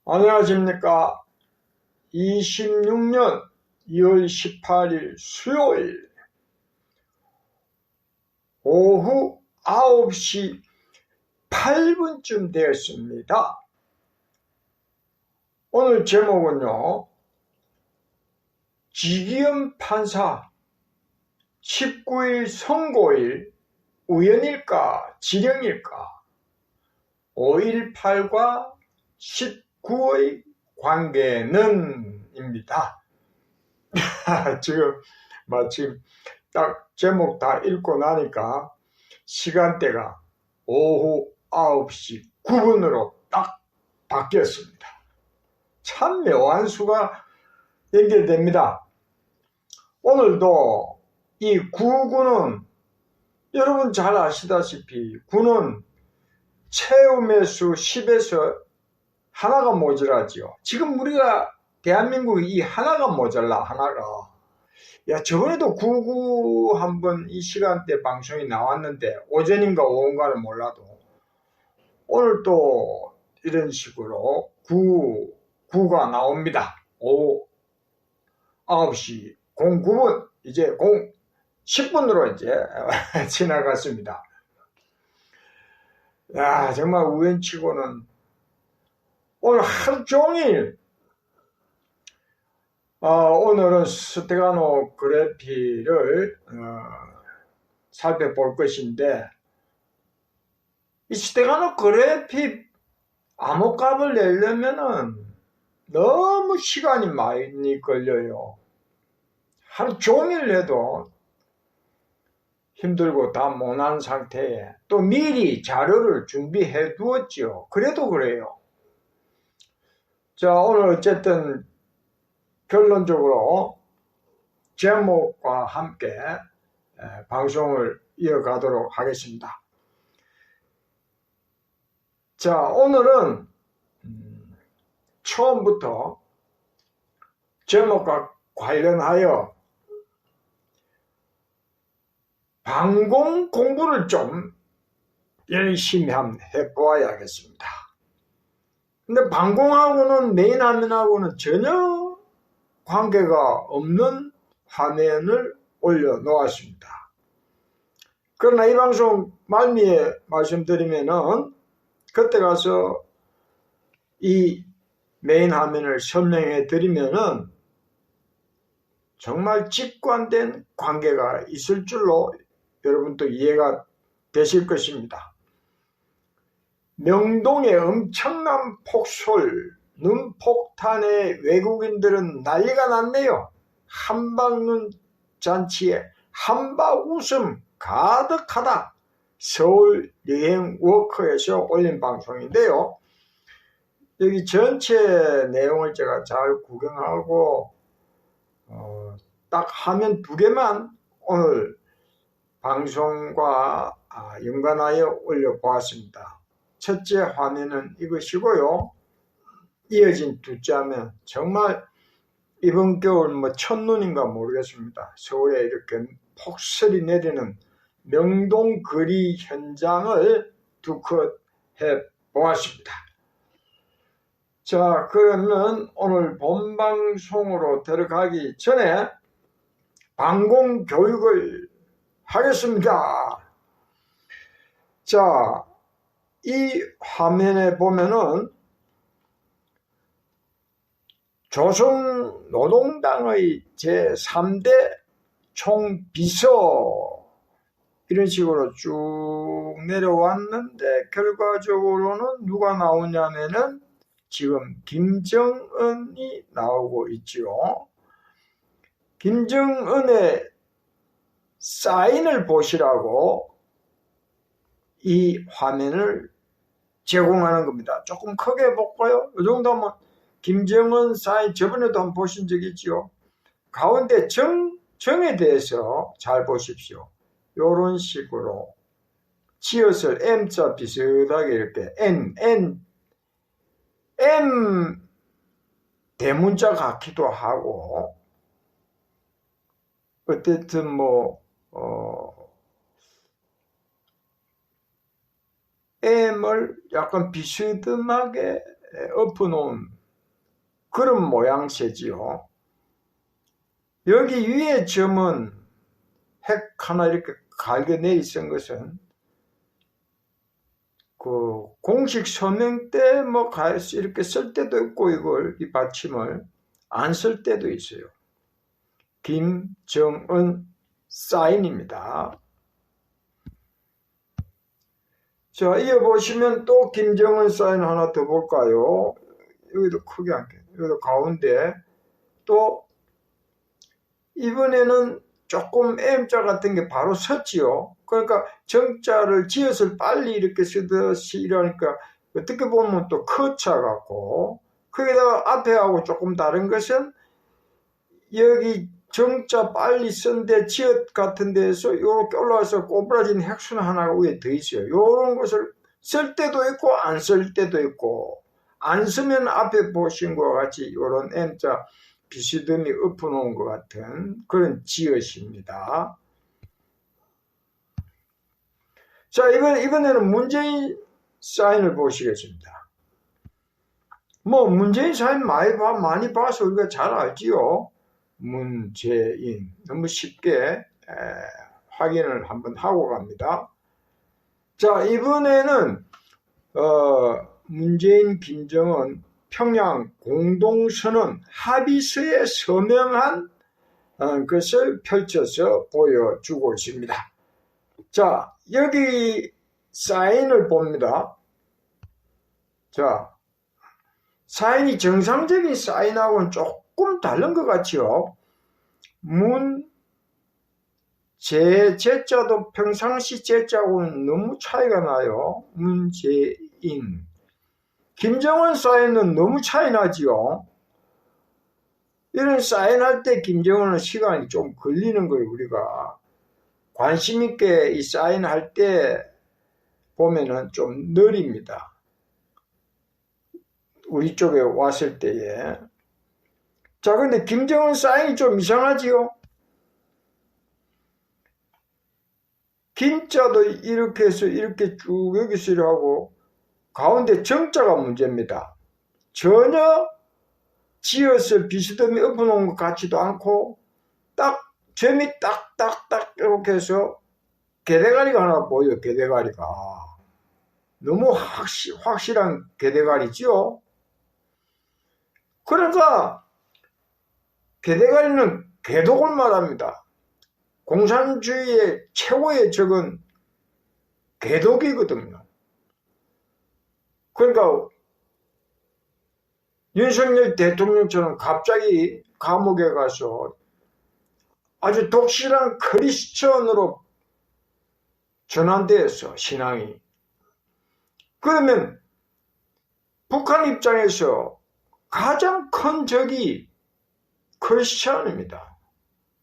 안녕하십니까. 26년 2월 18일 수요일 오후 9시 8분쯤 되었습니다. 오늘 제목은요, 지기현 판사 19일 선고일 우연일까 지령일까, 5.18과 19의 관계는 입니다. 지금 마침 딱 제목 다 읽고 나니까 시간대가 오후 9시 9분으로 딱 바뀌었습니다. 참 묘한 수가 연결됩니다. 오늘도 이 9구는 여러분 잘 아시다시피 9는 채움의 수 10에서 하나가 모자라지요. 지금 우리가 대한민국이 이 하나가 모자라, 하나가. 야, 저번에도 9구 한번 이 시간대 방송이 나왔는데, 오전인가 오후인가는 몰라도, 오늘 또 이런 식으로 9가 나옵니다. 오후 9시 09분, 이제 10분으로 이제 지나갔습니다. 야, 정말 우연치고는 오늘 하루 종일 오늘은 스테가노 그래피를 살펴볼 것인데, 이 스테가노 그래피 암호값을 내려면은 너무 시간이 많이 걸려요. 하루 종일 해도 힘들고 다 못한 상태에 또 미리 자료를 준비해 두었죠. 그래도 그래요. 자, 오늘 어쨌든 결론적으로 제목과 함께 방송을 이어가도록 하겠습니다. 자, 오늘은 처음부터 제목과 관련하여 방공 공부를 좀 열심히 한번 해보아야겠습니다. 근데 방공하고는 메인 화면하고는 전혀 관계가 없는 화면을 올려놓았습니다. 그러나 이 방송 말미에 말씀드리면은 그때 가서 이 메인 화면을 설명해 드리면은 정말 직관된 관계가 있을 줄로 여러분도 이해가 되실 것입니다. 명동의 엄청난 폭설, 눈폭탄에 외국인들은 난리가 났네요. 한방눈 잔치에 한방 웃음 가득하다. 서울 여행 워커에서 올린 방송인데요. 여기 전체 내용을 제가 잘 구경하고 딱 화면 두 개만 오늘 방송과 연관하여 올려보았습니다. 첫째 화면은 이것이고요. 이어진 둘째 화면, 정말 이번 겨울 첫눈인가 모르겠습니다. 서울에 이렇게 폭설이 내리는 명동 거리 현장을 두 컷 해보았습니다. 자, 그러면 오늘 본방송으로 들어가기 전에 방공 교육을 하겠습니다. 자, 이 화면에 보면은 조선노동당의 제3대 총비서 이런 식으로 쭉 내려왔는데, 결과적으로는 누가 나오냐면은 지금 김정은이 나오고 있죠. 김정은의 사인을 보시라고 이 화면을 제공하는 겁니다. 조금 크게 볼까요? 이 정도면 김정은 사인 저번에도 한번 보신 적 있죠. 가운데 정에 대해서 잘 보십시오. 이런 식으로 지읒을 M자 비슷하게 이렇게 M 대문자 같기도 하고, 어쨌든 M을 약간 비스듬하게 엎어놓은 그런 모양새지요. 여기 위에 점은 핵 하나 이렇게 갈게 내 있은 것은 그 공식 서명 때 뭐 이렇게 쓸 때도 있고 이 받침을 안 쓸 때도 있어요. 김정은 사인입니다. 자, 이어 보시면 또 김정은 사인 하나 더 볼까요? 여기도 크게 할게요. 여기도 가운데 또 이번에는 조금 M자 같은 게 바로 섰지요. 그러니까 정자를 지읒을 빨리 이렇게 쓰듯이 이러니까 어떻게 보면 또 커차 같고, 거기다가 앞에하고 조금 다른 것은 여기 정자 빨리 쓴데 지읒 같은 데에서 이렇게 올라와서 꼬부라진 핵순 하나가 위에 더 있어요. 이런 것을 쓸 때도 있고 안 쓸 때도 있고, 안 쓰면 앞에 보신 것과 같이 이런 M자 비스듬히 엎어놓은 것 같은 그런 지읒입니다. 자, 이번에는 문재인 사인을 보시겠습니다. 뭐 문재인 사인 많이 봐서 우리가 잘 알지요. 문재인 너무 쉽게 확인을 한번 하고 갑니다. 자, 이번에는 문재인, 김정은 평양 공동선언 합의서에 서명한 것을 펼쳐서 보여주고 있습니다. 자, 여기 사인을 봅니다. 자, 사인이 정상적인 사인하고는 조금 다른 것 같지요. 제자도 평상시 제자하고는 너무 차이가 나요. 문재인. 김정은 사인은 너무 차이 나지요. 이런 사인할 때 김정은은 시간이 좀 걸리는 거예요. 우리가 관심 있게 이 사인할 때 보면은 좀 느립니다. 우리 쪽에 왔을 때에. 자, 근데 김정은 사인이 좀 이상하지요. 김자도 이렇게 해서 이렇게 쭉 여기서 하고 가운데 정자가 문제입니다. 전혀 지읒을 비스듬히 엎어놓은 것 같지도 않고 딱 점이 딱딱딱 이렇게 해서 개대가리가 하나 보여요. 개대가리가 너무 확실한 개대가리지요. 그러니까 개대가리는 개독을 말합니다. 공산주의의 최고의 적은 개독이거든요. 그러니까 윤석열 대통령처럼 갑자기 감옥에 가서 아주 독실한 크리스천으로 전환되었어, 신앙이. 그러면 북한 입장에서 가장 큰 적이 크리스천입니다.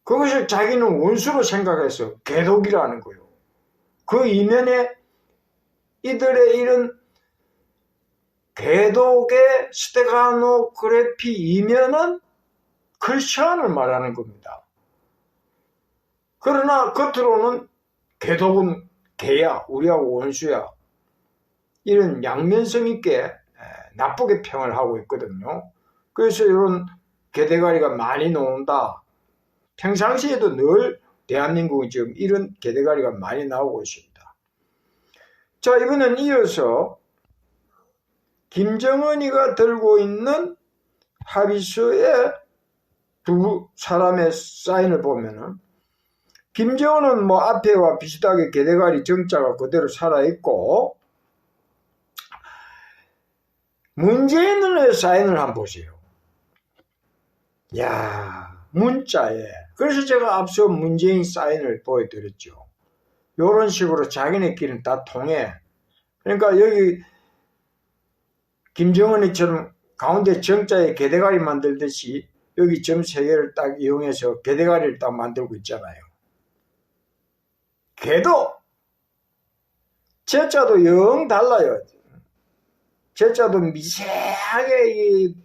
그것을 자기는 원수로 생각해서 개독이라는 거예요. 그 이면에 이들의 이런 개독의 스테가노그래피 이면은 크리스천을 말하는 겁니다. 그러나 겉으로는 개독은 개야, 우리하고 원수야. 이런 양면성 있게 나쁘게 평을 하고 있거든요. 그래서 이런 개대가리가 많이 나온다. 평상시에도 늘 대한민국은 지금 이런 개대가리가 많이 나오고 있습니다. 자, 이번엔 이어서 김정은이가 들고 있는 합의서의 두 사람의 사인을 보면은 김정은은 뭐 앞에와 비슷하게 개대가리 정자가 그대로 살아있고, 문재인의 사인을 한번 보세요. 야, 문자에. 그래서 제가 앞서 문재인 사인을 보여드렸죠. 이런 식으로 자기네끼리는 다 통해. 그러니까 여기 김정은이처럼 가운데 정자에 개대가리 만들듯이 여기 점 3개를 딱 이용해서 개대가리를 딱 만들고 있잖아요. 개도 제자도 영 달라요. 제자도 미세하게 이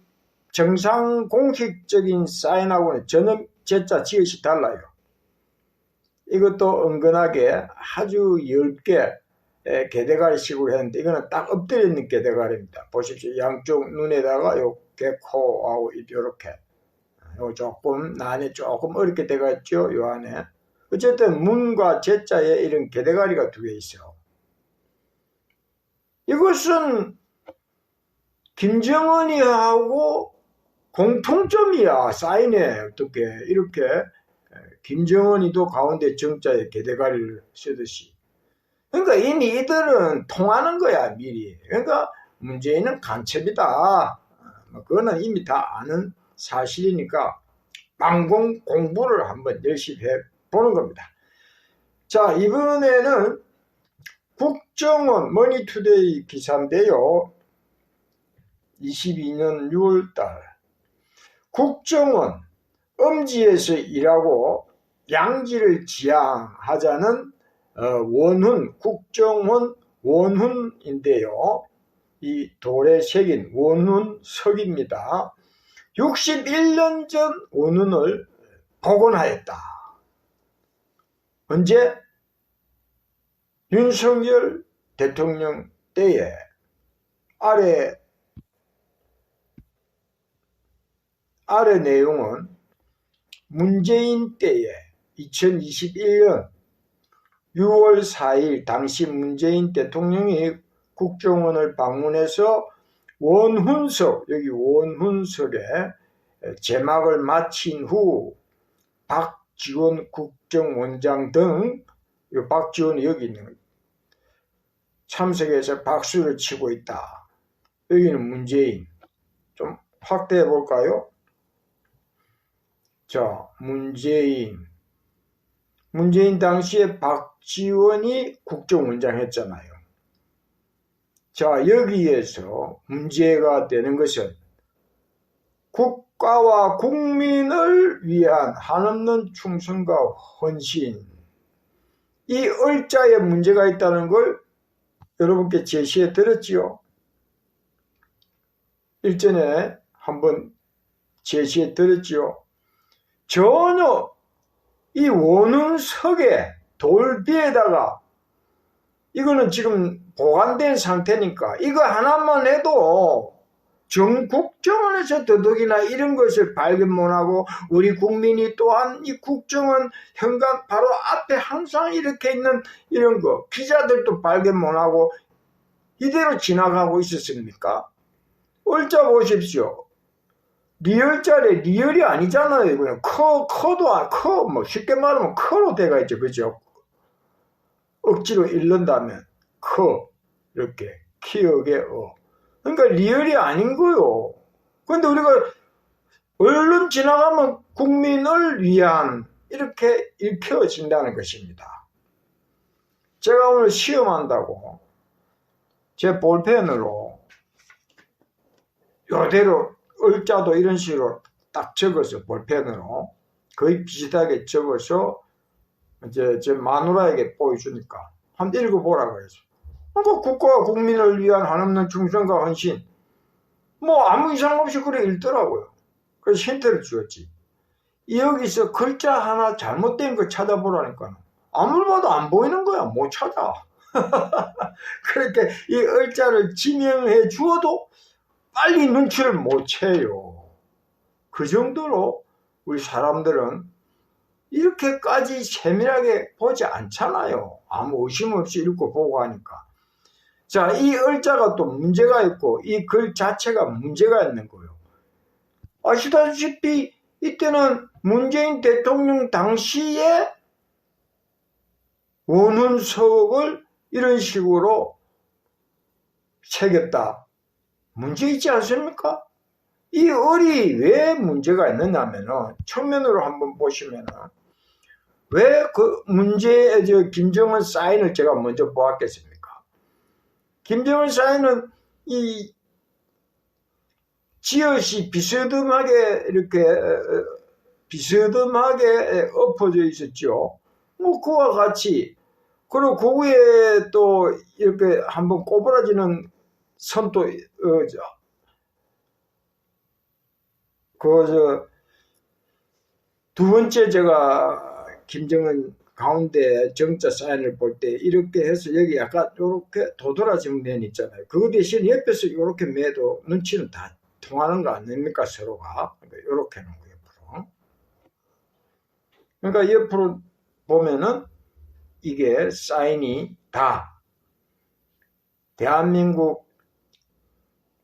정상 공식적인 사인하고는 전혀 제자 지읒이 달라요. 이것도 은근하게 아주 얇게 개대가리식으로 했는데 이거는 딱 엎드려 있는 개대가리입니다. 보십시오. 양쪽 눈에다가 요게 코하고 요렇게 요 조금 난이 조금 어렵게 돼가 있죠. 요 안에 어쨌든 문과 제자에 이런 개대가리가 두 개 있어. 이것은 김정은이하고 공통점이야. 사인에 어떻게 이렇게 김정은이도 가운데 정자에 개대가리를 쓰듯이. 그러니까 이미 이들은 통하는 거야 미리. 그러니까 문재인은 간첩이다. 그거는 이미 다 아는 사실이니까 망공 공부를 한번 열심히 해보는 겁니다. 자, 이번에는 국정원 머니투데이 기사인데요. 22년 6월달 국정원 음지에서 일하고 양지를 지향하자는 원훈, 국정원 원훈인데요. 이 돌에 새긴 원훈석입니다. 61년 전 원훈을 복원하였다. 언제? 윤석열 대통령 때에 아래 내용은 문재인 때에 2021년 6월 4일 당시 문재인 대통령이 국정원을 방문해서 원훈석, 여기 원훈석에 제막을 마친 후 박지원 국정원장 등 박지원이 여기 있는 거예요. 참석해서 박수를 치고 있다. 여기는 문재인. 좀 확대해 볼까요? 자, 문재인 당시에 박지원이 국정원장 했잖아요. 자, 여기에서 문제가 되는 것은 국가와 국민을 위한 한없는 충성과 헌신, 이 을자에 문제가 있다는 걸 여러분께 제시해 드렸지요. 일전에 한번 제시해 드렸지요. 전혀 이 원흥석의 돌비에다가 이거는 지금 보관된 상태니까 이거 하나만 해도 국정원에서 더더기나 이런 것을 발견 못하고 우리 국민이 또한 이 국정원 현관 바로 앞에 항상 이렇게 있는 이런 거 기자들도 발견 못하고 이대로 지나가고 있었습니까? 을자 보십시오. 리을자래 리을이 아니잖아요. 그냥 뭐 쉽게 말하면 커로 돼가 있죠. 그죠? 억지로 읽는다면 이렇게 키역의 그러니까 리얼이 아닌 거요. 근데 우리가 얼른 지나가면 국민을 위한 이렇게 읽혀진다는 것입니다. 제가 오늘 시험한다고 제 볼펜으로 이대로 을자도 이런 식으로 딱 적어서 볼펜으로 거의 비슷하게 적어서 이제 제 마누라에게 보여주니까 한번 읽어보라고 그래서 그러니까 국가와 국민을 위한 한없는 충성과 헌신 뭐 아무 이상 없이 그래 읽더라고요. 그래서 힌트를 주었지. 여기서 글자 하나 잘못된 거 찾아보라니까 아무리 봐도 안 보이는 거야. 못 찾아. 그렇게 이 을자를 지명해 주어도 빨리 눈치를 못 채요. 그 정도로 우리 사람들은 이렇게까지 세밀하게 보지 않잖아요. 아무 의심 없이 읽고 보고 하니까. 자, 이 을자가 또 문제가 있고 이 글 자체가 문제가 있는 거예요. 아시다시피 이때는 문재인 대통령 당시에 원훈석을 이런 식으로 새겼다. 문제 있지 않습니까? 이 을이 왜 문제가 있느냐면은 측면으로 한번 보시면은 왜 김정은 사인을 제가 먼저 보았겠습니까? 김정은 사인은 이 지읒이 비스듬하게 엎어져 있었죠. 뭐 그와 같이 그리고 그 위에 또 이렇게 한번 꼬부라지는 선도 두 번째 제가 김정은 가운데 정자 사인을 볼 때 이렇게 해서 여기 약간 이렇게 도드라진 면 있잖아요. 그거 대신 옆에서 이렇게 매도 눈치는 다 통하는 거 아닙니까? 서로가. 그러니까 이렇게 놓은 거예요. 옆으로. 그러니까 옆으로 보면은 이게 사인이 다 대한민국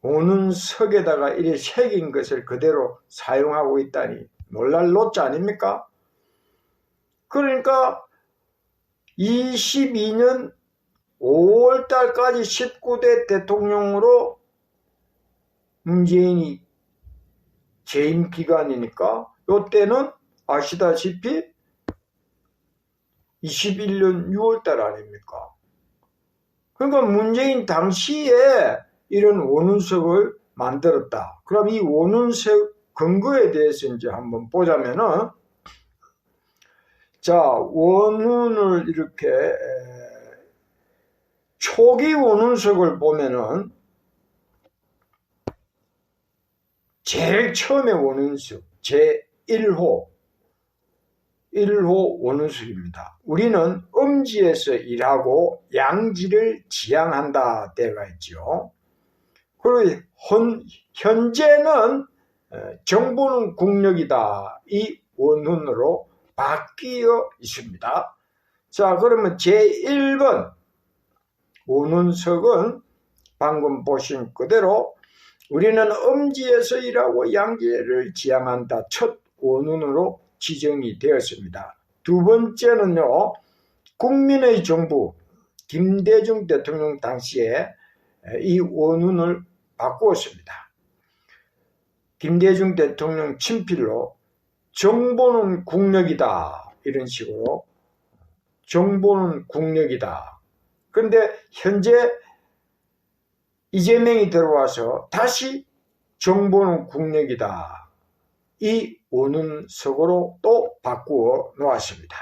오는석에다가 이래 새긴 것을 그대로 사용하고 있다니 놀랄 노자 아닙니까? 그러니까 22년 5월달까지 19대 대통령으로 문재인이 재임 기간이니까 이때는 아시다시피 21년 6월달 아닙니까? 그러니까 문재인 당시에 이런 원운석을 만들었다. 그럼 이 원운석 근거에 대해서 이제 한번 보자면은, 자, 원운을 이렇게 초기 원운석을 보면은 제일 처음에 원운석 제1호 원운석입니다. 우리는 음지에서 일하고 양지를 지향한다 때가 있죠. 그리고 현재는 정보는 국력이다. 이 원운으로 바뀌어 있습니다. 자, 그러면 제1번 원운석은 방금 보신 그대로 우리는 음지에서 일하고 양지를 지향한다. 첫 원운으로 지정이 되었습니다. 두 번째는요, 국민의 정부 김대중 대통령 당시에 이 원운을 바꾸었습니다. 김대중 대통령 친필로 정보는 국력이다. 이런 식으로 정보는 국력이다. 그런데 현재 이재명이 들어와서 다시 정보는 국력이다. 이 원운석으로 또 바꾸어 놓았습니다.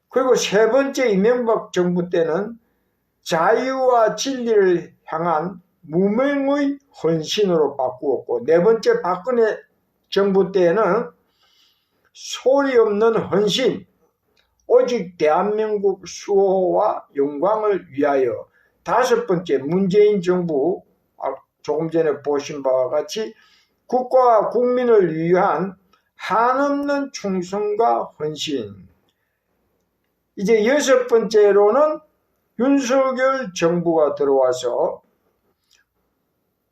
그리고 세 번째 이명박 정부 때는 자유와 진리를 향한 무명의 헌신으로 바꾸었고, 네 번째 박근혜 정부 때는 소리 없는 헌신, 오직 대한민국 수호와 영광을 위하여, 다섯 번째 문재인 정부, 조금 전에 보신 바와 같이 국가와 국민을 위한 한없는 충성과 헌신. 이제 여섯 번째로는 윤석열 정부가 들어와서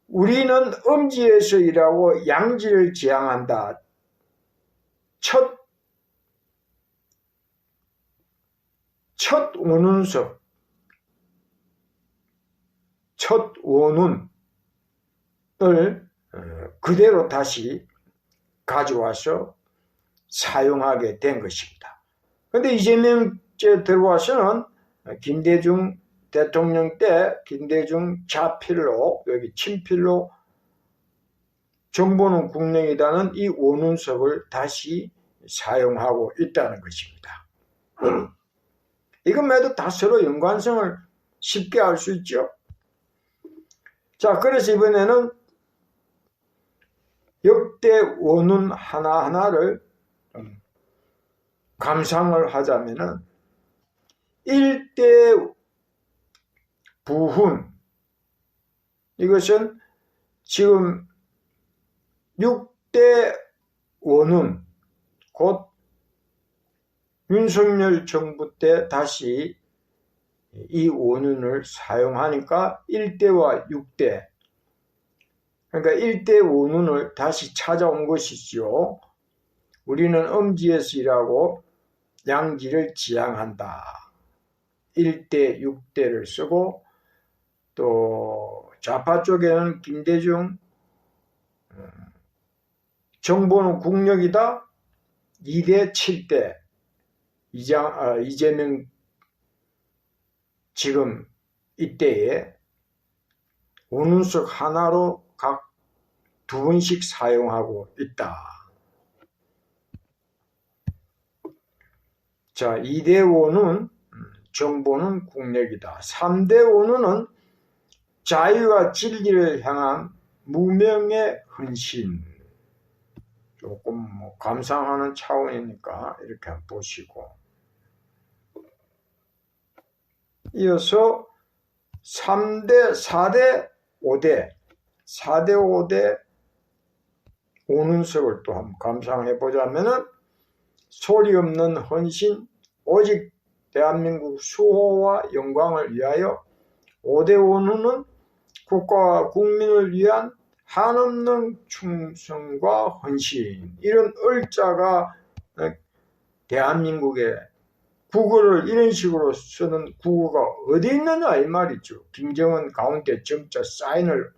우리는 음지에서 일하고 양지를 지향한다. 첫 원운석, 첫 원운을 그대로 다시 가져와서 사용하게 된 것입니다. 그런데 이재명째 들어와서는 김대중 대통령 때 김대중 자필로, 여기 친필로 정보는 국력이라는 이 원운석을 다시 사용하고 있다는 것입니다. 이것만해도 다 서로 연관성을 쉽게 알 수 있죠. 자, 그래서 이번에는 역대 원운 하나하나를 감상을 하자면은, 1대 부훈, 이것은 지금 6대 원운, 곧 윤석열 정부 때 다시 이 원운을 사용하니까 1대와 6대, 그러니까 1대 원운을 다시 찾아온 것이죠. 우리는 음지에서 일하고 양지를 지향한다. 1대, 6대를 쓰고, 또 좌파 쪽에는 김대중 정보는 국력이다. 2대, 7대 이재명 지금 이때에 원운석 하나로 각 두 번씩 사용하고 있다. 자, 2대 원운 정보는 국력이다. 3대 원운은 자유와 진리를 향한 무명의 헌신. 조금 감상하는 차원이니까 이렇게 한번 보시고, 이어서 3대, 4대, 5대, 4대, 5대 오는석을 또 한번 감상해 보자면은 소리 없는 헌신, 오직 대한민국 수호와 영광을 위하여 5대 원훈은 국가와 국민을 위한 한없는 충성과 헌신, 이런 을자가 대한민국의 국어를 이런 식으로 쓰는 국어가 어디 있느냐 이 말이죠. 김정은 가운데 정자 사인을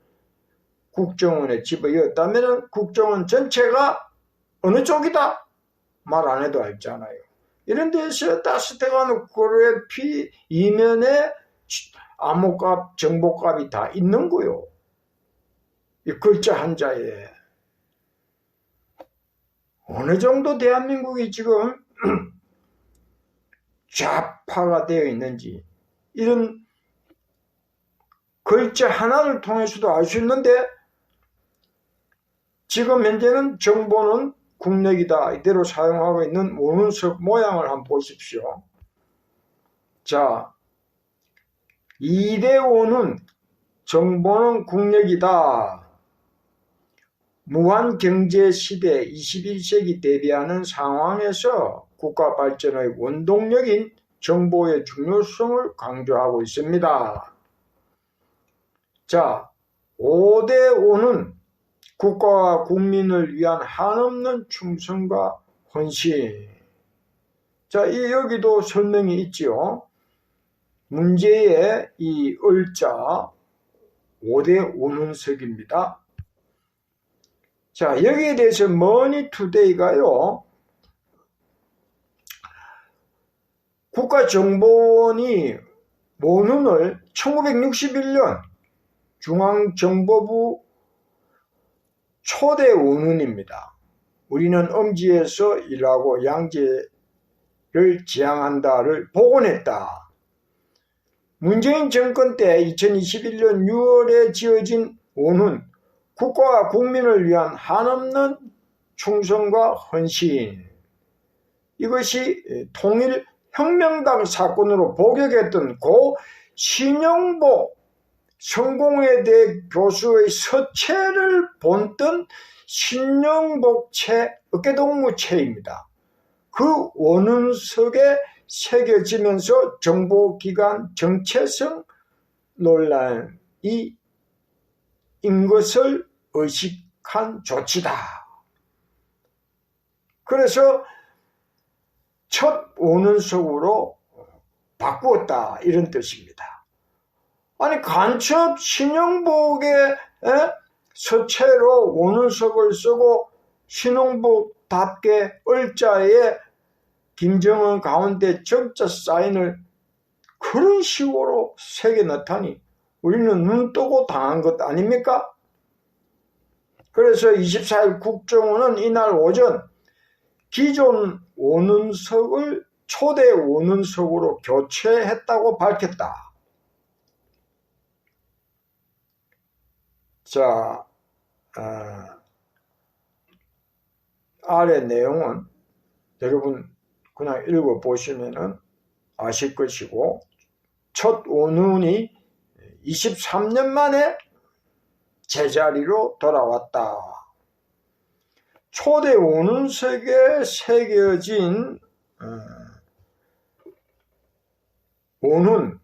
국정원에 집어넣었다면 국정원 전체가 어느 쪽이다? 말 안 해도 알잖아요. 이런 데서 따스테가 놓고의 피 이면에 암호값, 정보값이 다 있는 거요. 이 글자 한자에. 어느 정도 대한민국이 지금 좌파가 되어 있는지 이런 글자 하나를 통해서도 알 수 있는데, 지금 현재는 정보는 국력이다 이대로 사용하고 있는 원운석 모양을 한번 보십시오. 자, 2대 5는 정보는 국력이다. 무한경제시대 21세기 대비하는 상황에서 국가 발전의 원동력인 정보의 중요성을 강조하고 있습니다. 자, 5대 5는 국가와 국민을 위한 한없는 충성과 헌신. 자, 여기도 설명이 있지요. 문제의 이 을자 5대 5는석입니다. 자, 여기에 대해서 머니투데이가요, 국가정보원이 원운을 1961년 중앙정보부 초대 원운입니다. 우리는 엄지에서 일하고 양재를 지향한다를 복원했다. 문재인 정권 때 2021년 6월에 지어진 원운, 국가와 국민을 위한 한없는 충성과 헌신. 이것이 통일혁명당 사건으로 복역했던 고 신영복 성공회대 교수의 서체를 본뜬 신영복체 어깨동무체입니다. 그 원운석에 새겨지면서 정보기관 정체성 논란이 인 것을 의식한 조치다. 그래서 첫 원운석으로 바꾸었다 이런 뜻입니다. 아니 간첩 신영복의 서체로 원운석을 쓰고 신영복답게 을자에 김정은 가운데 정자 사인을 그런 식으로 새겨넣다니 우리는 눈 뜨고 당한 것 아닙니까? 그래서 24일 국정원은 이날 오전 기존 원운석을 초대 원운석으로 교체했다고 밝혔다. 자, 아래 내용은 여러분 그냥 읽어보시면 아실 것이고, 첫 원운이 23년 만에 제자리로 돌아왔다. 초대 원운석에 새겨진 원운,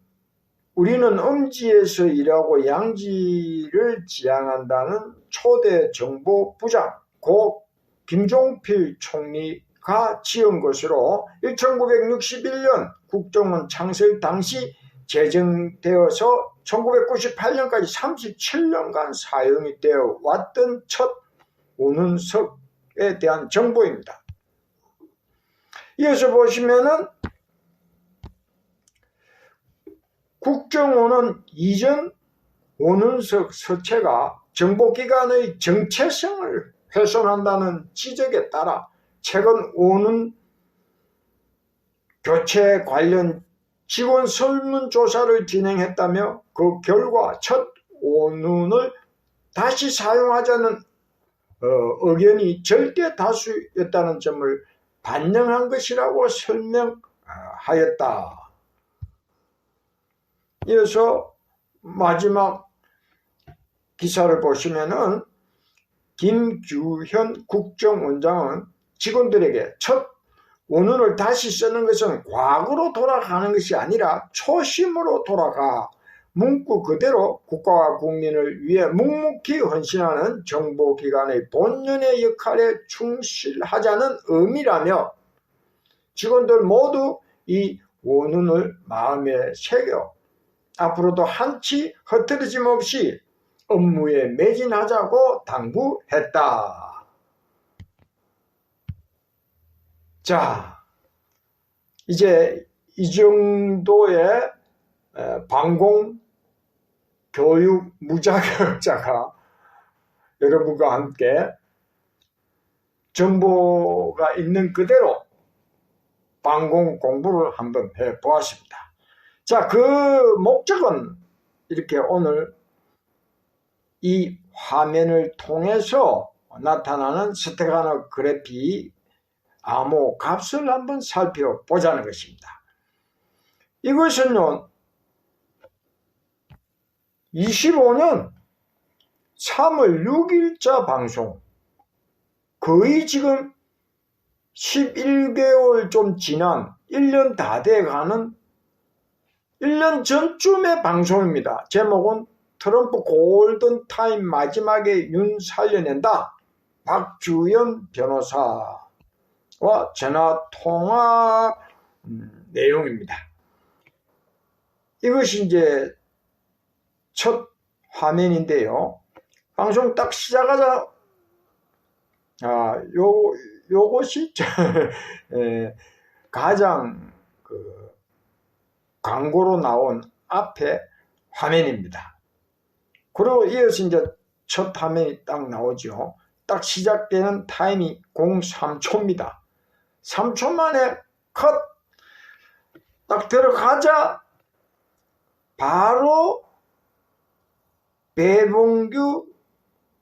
우리는 엄지에서 일하고 양지를 지향한다는 초대 정보부장 고 김종필 총리가 지은 것으로 1961년 국정원 창설 당시 제정되어서 1998년까지 37년간 사용이 되어 왔던 첫 원운석에 대한 정보입니다. 이어서 보시면은 국정원은 이전 원운석 서체가 정보기관의 정체성을 훼손한다는 지적에 따라 최근 원운 교체 관련 직원 설문조사를 진행했다며 그 결과 첫 원운을 다시 사용하자는 의견이 절대 다수였다는 점을 반영한 것이라고 설명하였다. 이어서 마지막 기사를 보시면은 김규현 국정원장은 직원들에게 첫 원문을 다시 쓰는 것은 과거로 돌아가는 것이 아니라 초심으로 돌아가 문구 그대로 국가와 국민을 위해 묵묵히 헌신하는 정보기관의 본연의 역할에 충실하자는 의미라며 직원들 모두 이 원문을 마음에 새겨 앞으로도 한치 흐트러짐 없이 업무에 매진하자고 당부했다. 자, 이제 이 정도의 방공 교육 무자격자가 여러분과 함께 정보가 있는 그대로 방공 공부를 한번 해보았습니다. 자, 그 목적은 이렇게 오늘 이 화면을 통해서 나타나는 스테가노 그래피 암호 값을 한번 살펴보자는 것입니다. 이것은요 25년 3월 6일자 방송, 거의 지금 11개월 좀 지난 1년 다 돼가는 1년 전쯤의 방송입니다. 제목은 트럼프 골든타임 마지막에 윤 살려낸다. 박주연 변호사와 전화통화 내용입니다. 이것이 이제 첫 화면인데요. 방송 딱 시작하자 요것이 가장 광고로 나온 앞에 화면입니다. 그리고 이어서 이제 첫 화면이 딱 나오죠. 딱 시작되는 타임이 03초입니다. 3초 만에 컷! 딱 들어가자 바로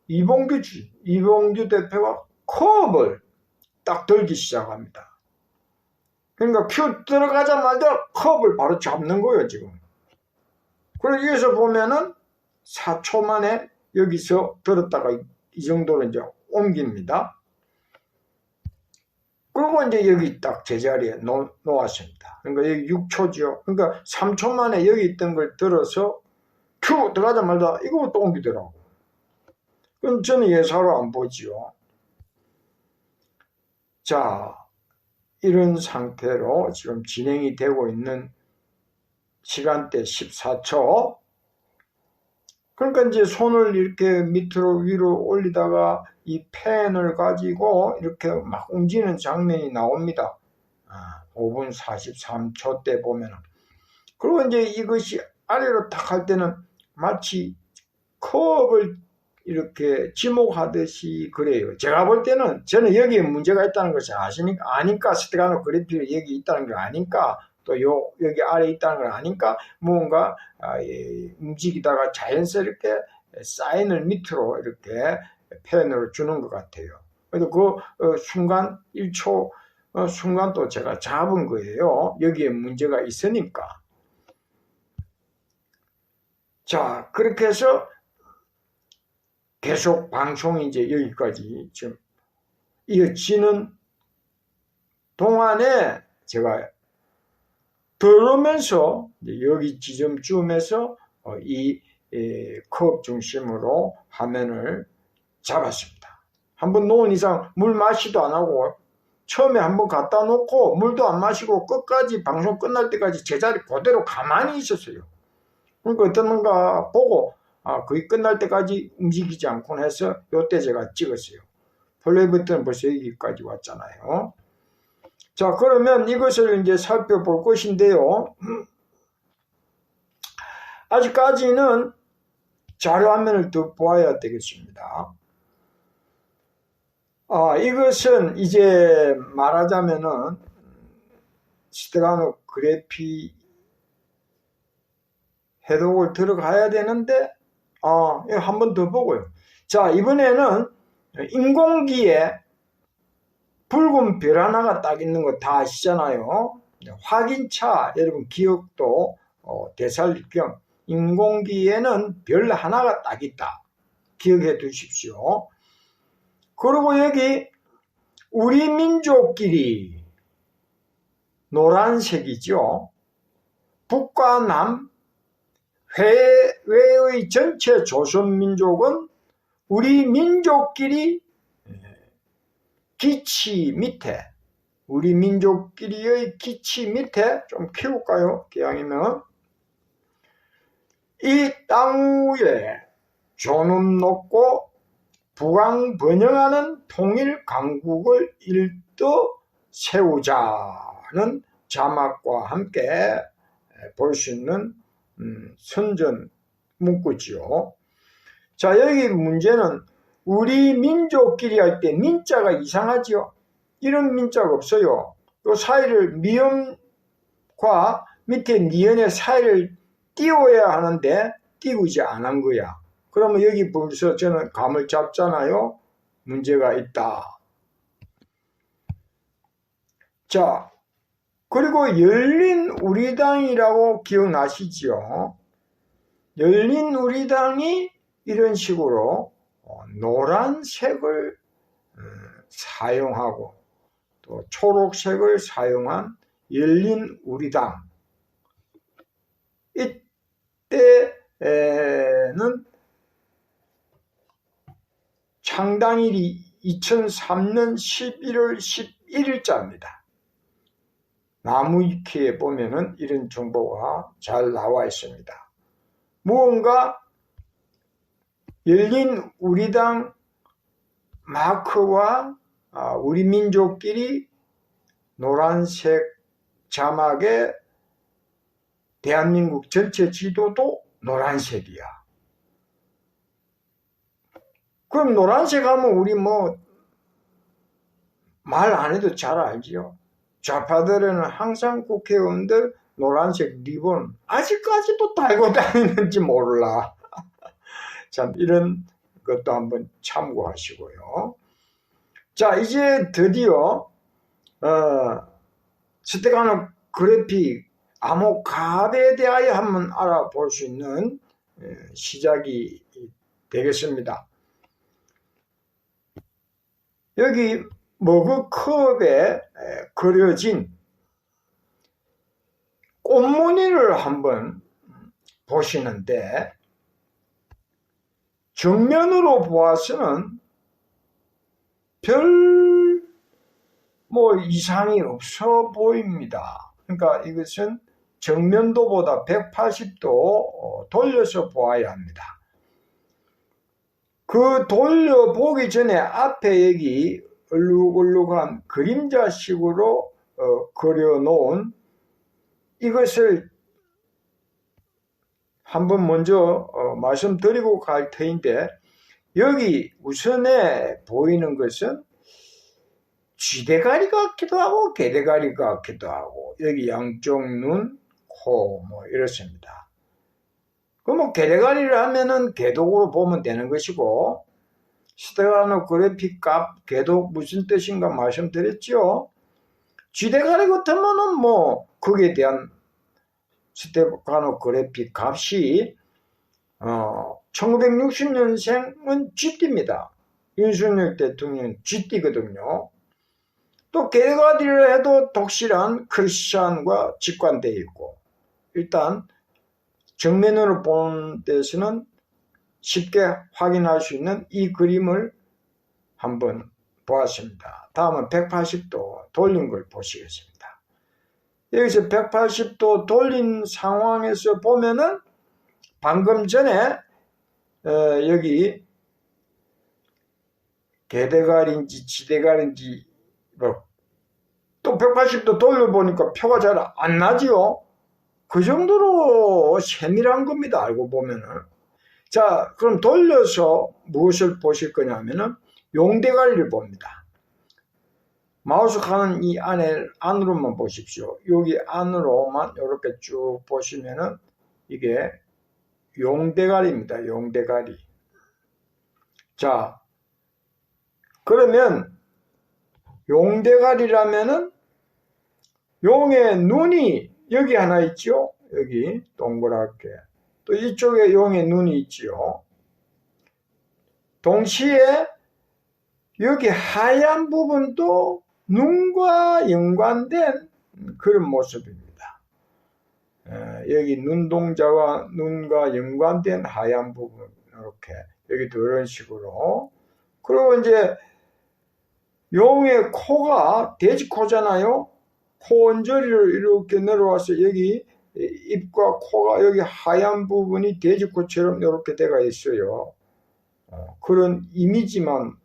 이봉규 대표가 컵을 딱 들기 시작합니다. 그러니까 큐 들어가자마자 컵을 바로 잡는 거예요, 지금. 그래서 여기서 보면은 4초 만에 여기서 들었다가 이 정도로 이제 옮깁니다. 그리고 이제 여기 딱 제자리에 놓았습니다. 그러니까 여기 6초죠. 그러니까 3초 만에 여기 있던 걸 들어서 큐 들어가자마자 이거 또 옮기더라고. 그럼 저는 예사로 안 보지요. 자, 이런 상태로 지금 진행이 되고 있는 시간대 14초. 그러니까 이제 손을 이렇게 밑으로 위로 올리다가 이 펜을 가지고 이렇게 막 움직이는 장면이 나옵니다. 5분 43초 때 보면은. 그리고 이제 이것이 아래로 탁 할 때는 마치 컵을 이렇게 지목하듯이 그래요. 제가 볼 때는 저는 여기에 문제가 있다는 것을 아니까 스테가노 그래피가 여기 있다는 걸 아니까 또 여기 아래 있다는 걸 아니까 무언가 움직이다가 자연스럽게 사인을 밑으로 이렇게 펜으로 주는 것 같아요. 그래서 그 순간 1초 순간 또 제가 잡은 거예요. 여기에 문제가 있으니까. 자, 그렇게 해서 계속 방송이 이제 여기까지 지금 이어지는 동안에 제가 들으면서 여기 지점쯤에서 이 컵 중심으로 화면을 잡았습니다. 한번 놓은 이상 물 마시도 안 하고 처음에 한번 갖다 놓고 물도 안 마시고 끝까지 방송 끝날 때까지 제자리 그대로 가만히 있었어요. 그러니까 어떤가 보고 거의 끝날 때까지 움직이지 않곤 해서 요때 제가 찍었어요. 플레이 버튼은 벌써 여기까지 왔잖아요. 자, 그러면 이것을 이제 살펴볼 것인데요. 아직까지는 자료 화면을 더 보아야 되겠습니다. 이것은 이제 말하자면은 스테가노 그래피 해독을 들어가야 되는데 한 번 더 보고요. 자, 이번에는 인공기에 붉은 별 하나가 딱 있는 거 다 아시잖아요. 확인차 여러분 기억도 대살경 인공기에는 별 하나가 딱 있다. 기억해 두십시오. 그리고 여기 우리 민족끼리 노란색이죠. 북과 남 외의 전체 조선민족은 우리 민족끼리 기치 밑에, 우리 민족끼리의 기치 밑에 좀 키울까요? 기왕이면 이 땅 위에 존엄 높고 부강번영하는 통일 강국을 일떠 세우자는 자막과 함께 볼 수 있는 선전 문구지요. 자, 여기 문제는 우리 민족끼리 할 때 민자가 이상하지요. 이런 민자가 없어요. 요 사이를 미음과 밑에 니은의 사이를 띄워야 하는데 띄우지 않은 거야. 그러면 여기 벌써 저는 감을 잡잖아요. 문제가 있다. 자, 그리고 열린우리당이라고 기억나시죠? 열린우리당이 이런 식으로 노란색을 사용하고 또 초록색을 사용한 열린우리당. 이때는 창당일이 2003년 11월 11일자입니다. 나무위키에 보면은 이런 정보가 잘 나와 있습니다. 무언가 열린우리당 마크와 우리 민족끼리 노란색 자막에 대한민국 전체 지도도 노란색이야. 그럼 노란색 하면 우리 말 안 해도 잘 알지요. 좌파들은 항상 국회의원들 노란색 리본 아직까지도 달고 다니는지 몰라. 참 이런 것도 한번 참고하시고요. 자, 이제 드디어 스테가노 그래픽 암호갑에 대하여 한번 알아볼 수 있는 시작이 되겠습니다. 여기 머그컵에 그려진 꽃무늬를 한번 보시는데 정면으로 보아서는 별 이상이 없어 보입니다. 그러니까 이것은 정면도보다 180도 돌려서 보아야 합니다. 그 돌려보기 전에 앞에 여기 얼룩얼룩한 그림자식으로 그려놓은 이것을 한번 먼저 말씀드리고 갈 터인데, 여기 우선에 보이는 것은 쥐대가리 같기도 하고 개대가리 같기도 하고, 여기 양쪽 눈, 코 이렇습니다. 그럼 개대가리를 하면은 개독으로 보면 되는 것이고, 스테가노 그래픽 값 개독 무슨 뜻인가 말씀드렸죠. 쥐대가리 같으면은 거기에 대한 스테가노 그래픽 값이 1960년생은 쥐띠입니다. 윤석열 대통령 쥐띠거든요. 또 개대가리를 해도 독실한 크리스찬과 직관되어 있고, 일단 정면으로 보는 데서는 쉽게 확인할 수 있는 이 그림을 한번 보았습니다. 다음은 180도 돌린 걸 보시겠습니다. 여기서 180도 돌린 상황에서 보면은 방금 전에 여기 개대가리인지 지대가리인지 또 180도 돌려보니까 표가 잘 안 나지요. 그 정도로 세밀한 겁니다. 알고 보면은. 자, 그럼 돌려서 무엇을 보실 거냐면은 용대가리를 봅니다. 마우스 가는 이 안으로만 보십시오. 여기 안으로만 이렇게 쭉 보시면은 이게 용대가리입니다. 용대가리. 자, 그러면 용대가리라면은 용의 눈이 여기 하나 있죠. 여기 동그랗게. 또 이쪽에 용의 눈이 있지요. 동시에 여기 하얀 부분도 눈과 연관된 그런 모습입니다. 여기 눈동자와 눈과 연관된 하얀 부분, 이렇게. 여기도 이런 식으로. 그리고 이제 용의 코가 돼지코잖아요. 코 언저리를 이렇게 내려와서 여기 입과 코가 여기 하얀 부분이 돼지코처럼 이렇게 되어 있어요. 그런 이미지만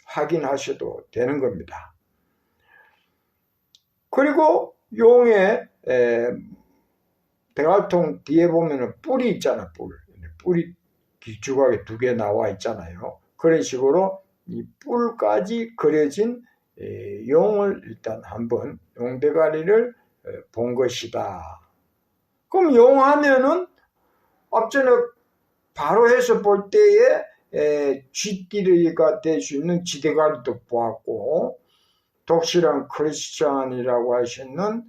확인하셔도 되는 겁니다. 그리고 용의 대갈통 뒤에 보면은 뿔이 있잖아, 뿔이 길쭉하게 2개 나와 있잖아요. 그런 식으로 이 뿔까지 그려진 용을 일단 한번 용대가리를 본 것이다. 그럼 용 하면은 앞전에 바로 해서 볼 때에 쥐띠리가 될 수 있는 지대가리도 보았고, 독실한 크리스찬이라고 하시는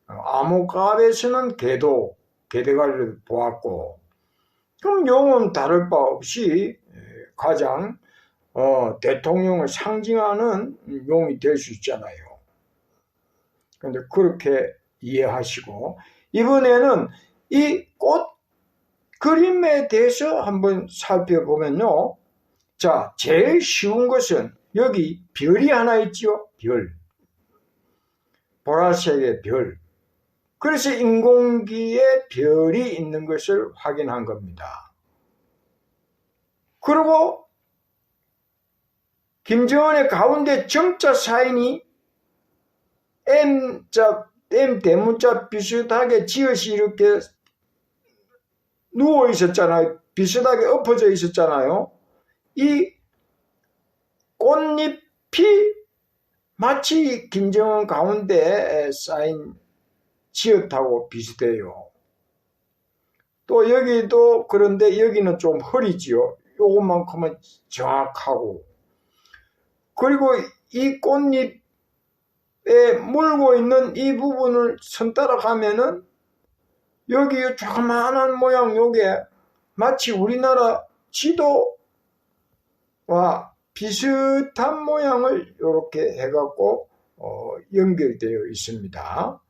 암흑갑에서는 개대가리를 보았고, 그럼 용은 다를 바 없이 가장 대통령을 상징하는 용이 될 수 있잖아요. 그런데 그렇게 이해하시고, 이번에는 이 꽃 그림에 대해서 한번 살펴보면요. 자, 제일 쉬운 것은 여기 별이 하나 있죠. 별. 보라색의 별. 그래서 인공기에 별이 있는 것을 확인한 겁니다. 그리고 김정은의 가운데 정자 사인이 M 대문자 비슷하게 지읒이 이렇게 누워 있었잖아요. 비슷하게 엎어져 있었잖아요. 이 꽃잎이 마치 김정은 가운데 쌓인 지읒하고 비슷해요. 또 여기도 그런데 여기는 좀 흐리지요. 요것만큼은 정확하고. 그리고 이 꽃잎에 물고 있는 이 부분을 선 따라가면은 여기 조그마한 모양 요게 마치 우리나라 지도와 비슷한 모양을 이렇게 해갖고 연결되어 있습니다.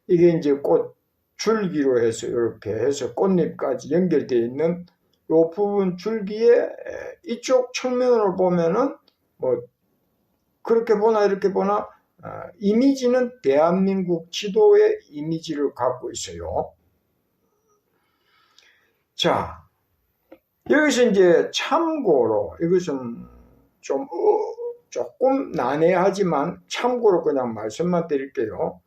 이게 이제 꽃 줄기로 해서 이렇게 해서 꽃잎까지 연결되어 있는 요 부분 줄기에 이쪽 측면으로 보면은 뭐 그렇게 보나 이렇게 보나 이미지는 대한민국 지도의 이미지를 갖고 있어요. 자, 여기서 이제 참고로 이것은 좀 조금 난해하지만 참고로 그냥 말씀만 드릴게요.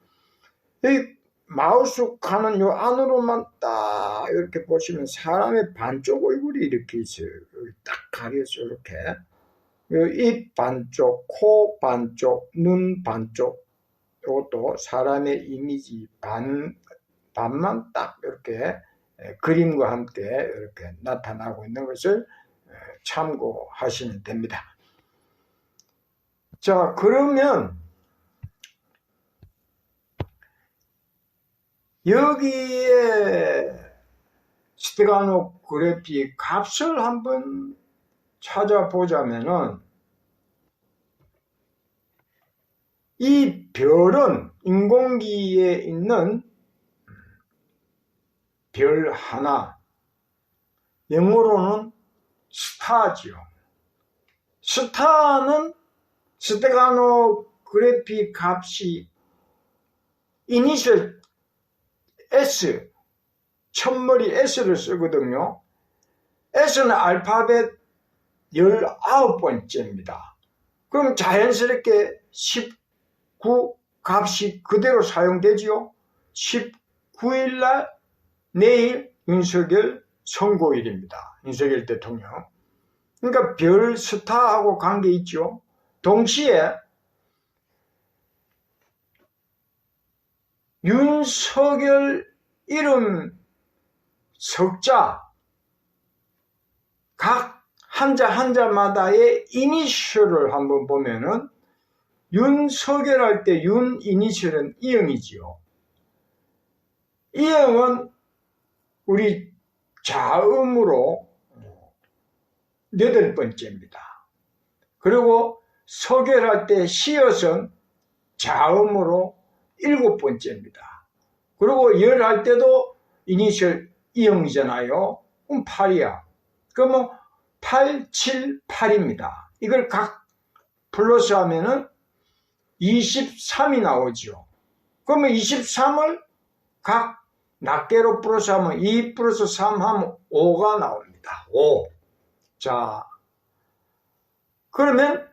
이 마우스 가는 요 안으로만 딱 이렇게 보시면 사람의 반쪽 얼굴이 이렇게 있어요. 여기 딱 가려서 이렇게. 입 반쪽, 코 반쪽, 눈 반쪽, 이것도 사람의 이미지 반만 딱 이렇게 그림과 함께 이렇게 나타나고 있는 것을 참고하시면 됩니다. 자, 그러면 여기에 스테가노그래피 값을 한번 찾아보자면은 이 별은 인공기에 있는 별 하나, 영어로는 스타지요. 스타는 스테가노그래피 값이 이니셜 S, 첫머리 S를 쓰거든요. S는 알파벳 19번째입니다. 그럼 자연스럽게 19 값이 그대로 사용되지요. 19일날 내일 윤석열 선고일입니다. 윤석열 대통령. 그러니까 별 스타하고 관계 있죠. 동시에 윤석열 이름 석자 각 한자 한자마다의 이니셜을 한번 보면은 윤석열 할 때 윤 이니셜은 이응이지요. 이형은 우리 자음으로 8번째입니다. 그리고 소결할 때 시옷은 자음으로 7번째입니다. 그리고 열할 때도 이니셜 이형이잖아요. 그럼 8이야. 그러면 8, 7, 8입니다. 이걸 각 플러스 하면은 23이 나오죠. 그러면 23을 각 낱개로 플러스 하면 2 플러스 3 하면 5가 나옵니다. 5. 자, 그러면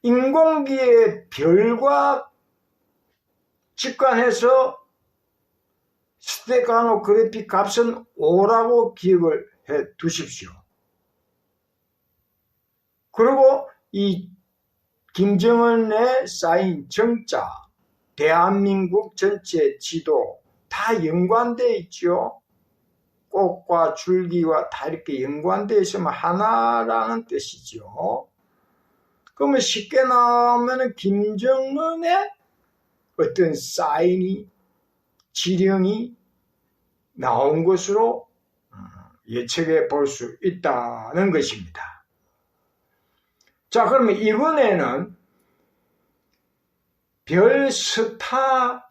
인공기의 별과 직관해서 스테가노그래픽 값은 5라고 기억을 해 두십시오. 그리고 이 김정은의 쌓인 정자, 대한민국 전체 지도 다 연관되어 있죠. 꽃과 줄기와 다 이렇게 연관되어 있으면 하나라는 뜻이죠. 그러면 쉽게 나오면 김정은의 어떤 사인이, 지령이 나온 것으로 예측해 볼 수 있다는 것입니다. 자, 그러면 이번에는 별 스타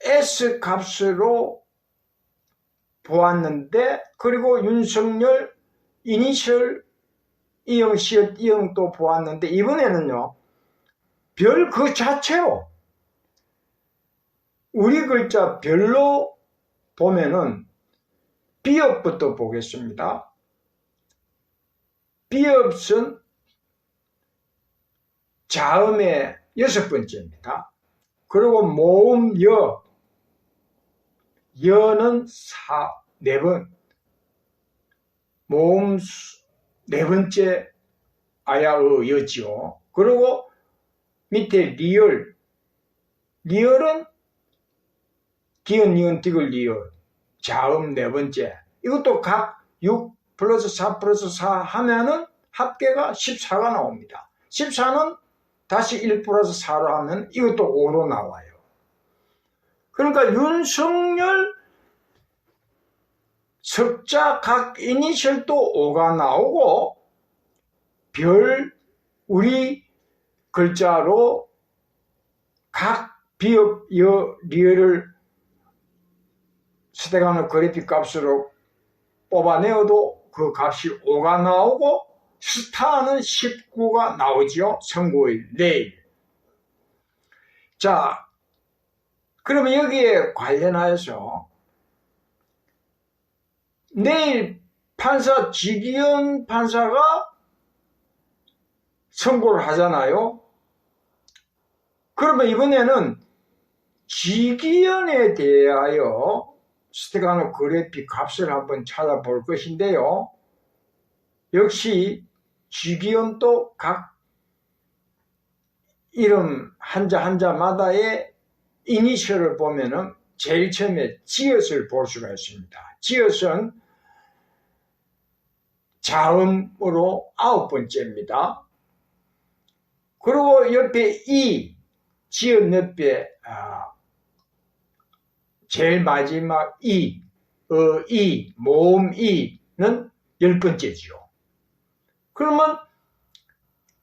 S 값으로 보았는데, 그리고 윤석열 이니셜 이형, 시옷, 이형도 보았는데, 이번에는요, 별 그 자체로 우리 글자 별로 보면은 비읍부터 보겠습니다. 비읍은 자음의 6번째입니다. 그리고 모음 여, 여는 4번, 모음 4번째 아야의 여지요. 그리고 밑에 리을, 리을은 기은, 니은, 디귿, 리을, 자음 4번째. 이것도 각 6 플러스 4 플러스 4 하면은 합계가 14가 나옵니다. 14는 다시 1 플러스 4로 하면 이것도 5로 나와요. 그러니까 윤석열 석자 각 이니셜도 5가 나오고, 별 우리 글자로 각 비읍, 여, 리을을 스테가노그래픽 값으로 뽑아내어도 그 값이 5가 나오고, 스타는 19가 나오죠. 선고일, 내일. 자, 그러면 여기에 관련하여서 내일 판사 지기현 판사가 선고를 하잖아요. 그러면 이번에는 지기현에 대하여 스테가노그래픽 값을 한번 찾아볼 것인데요. 역시 지기현도 각 이름 한자 한자마다의 이니셜을 보면은 제일 처음에 지읒을 볼 수가 있습니다. 지읒은 자음으로 9번째입니다. 그리고 옆에 이, 지읒 옆에 제일 마지막 이, 이, 모음 이는 10번째지요. 그러면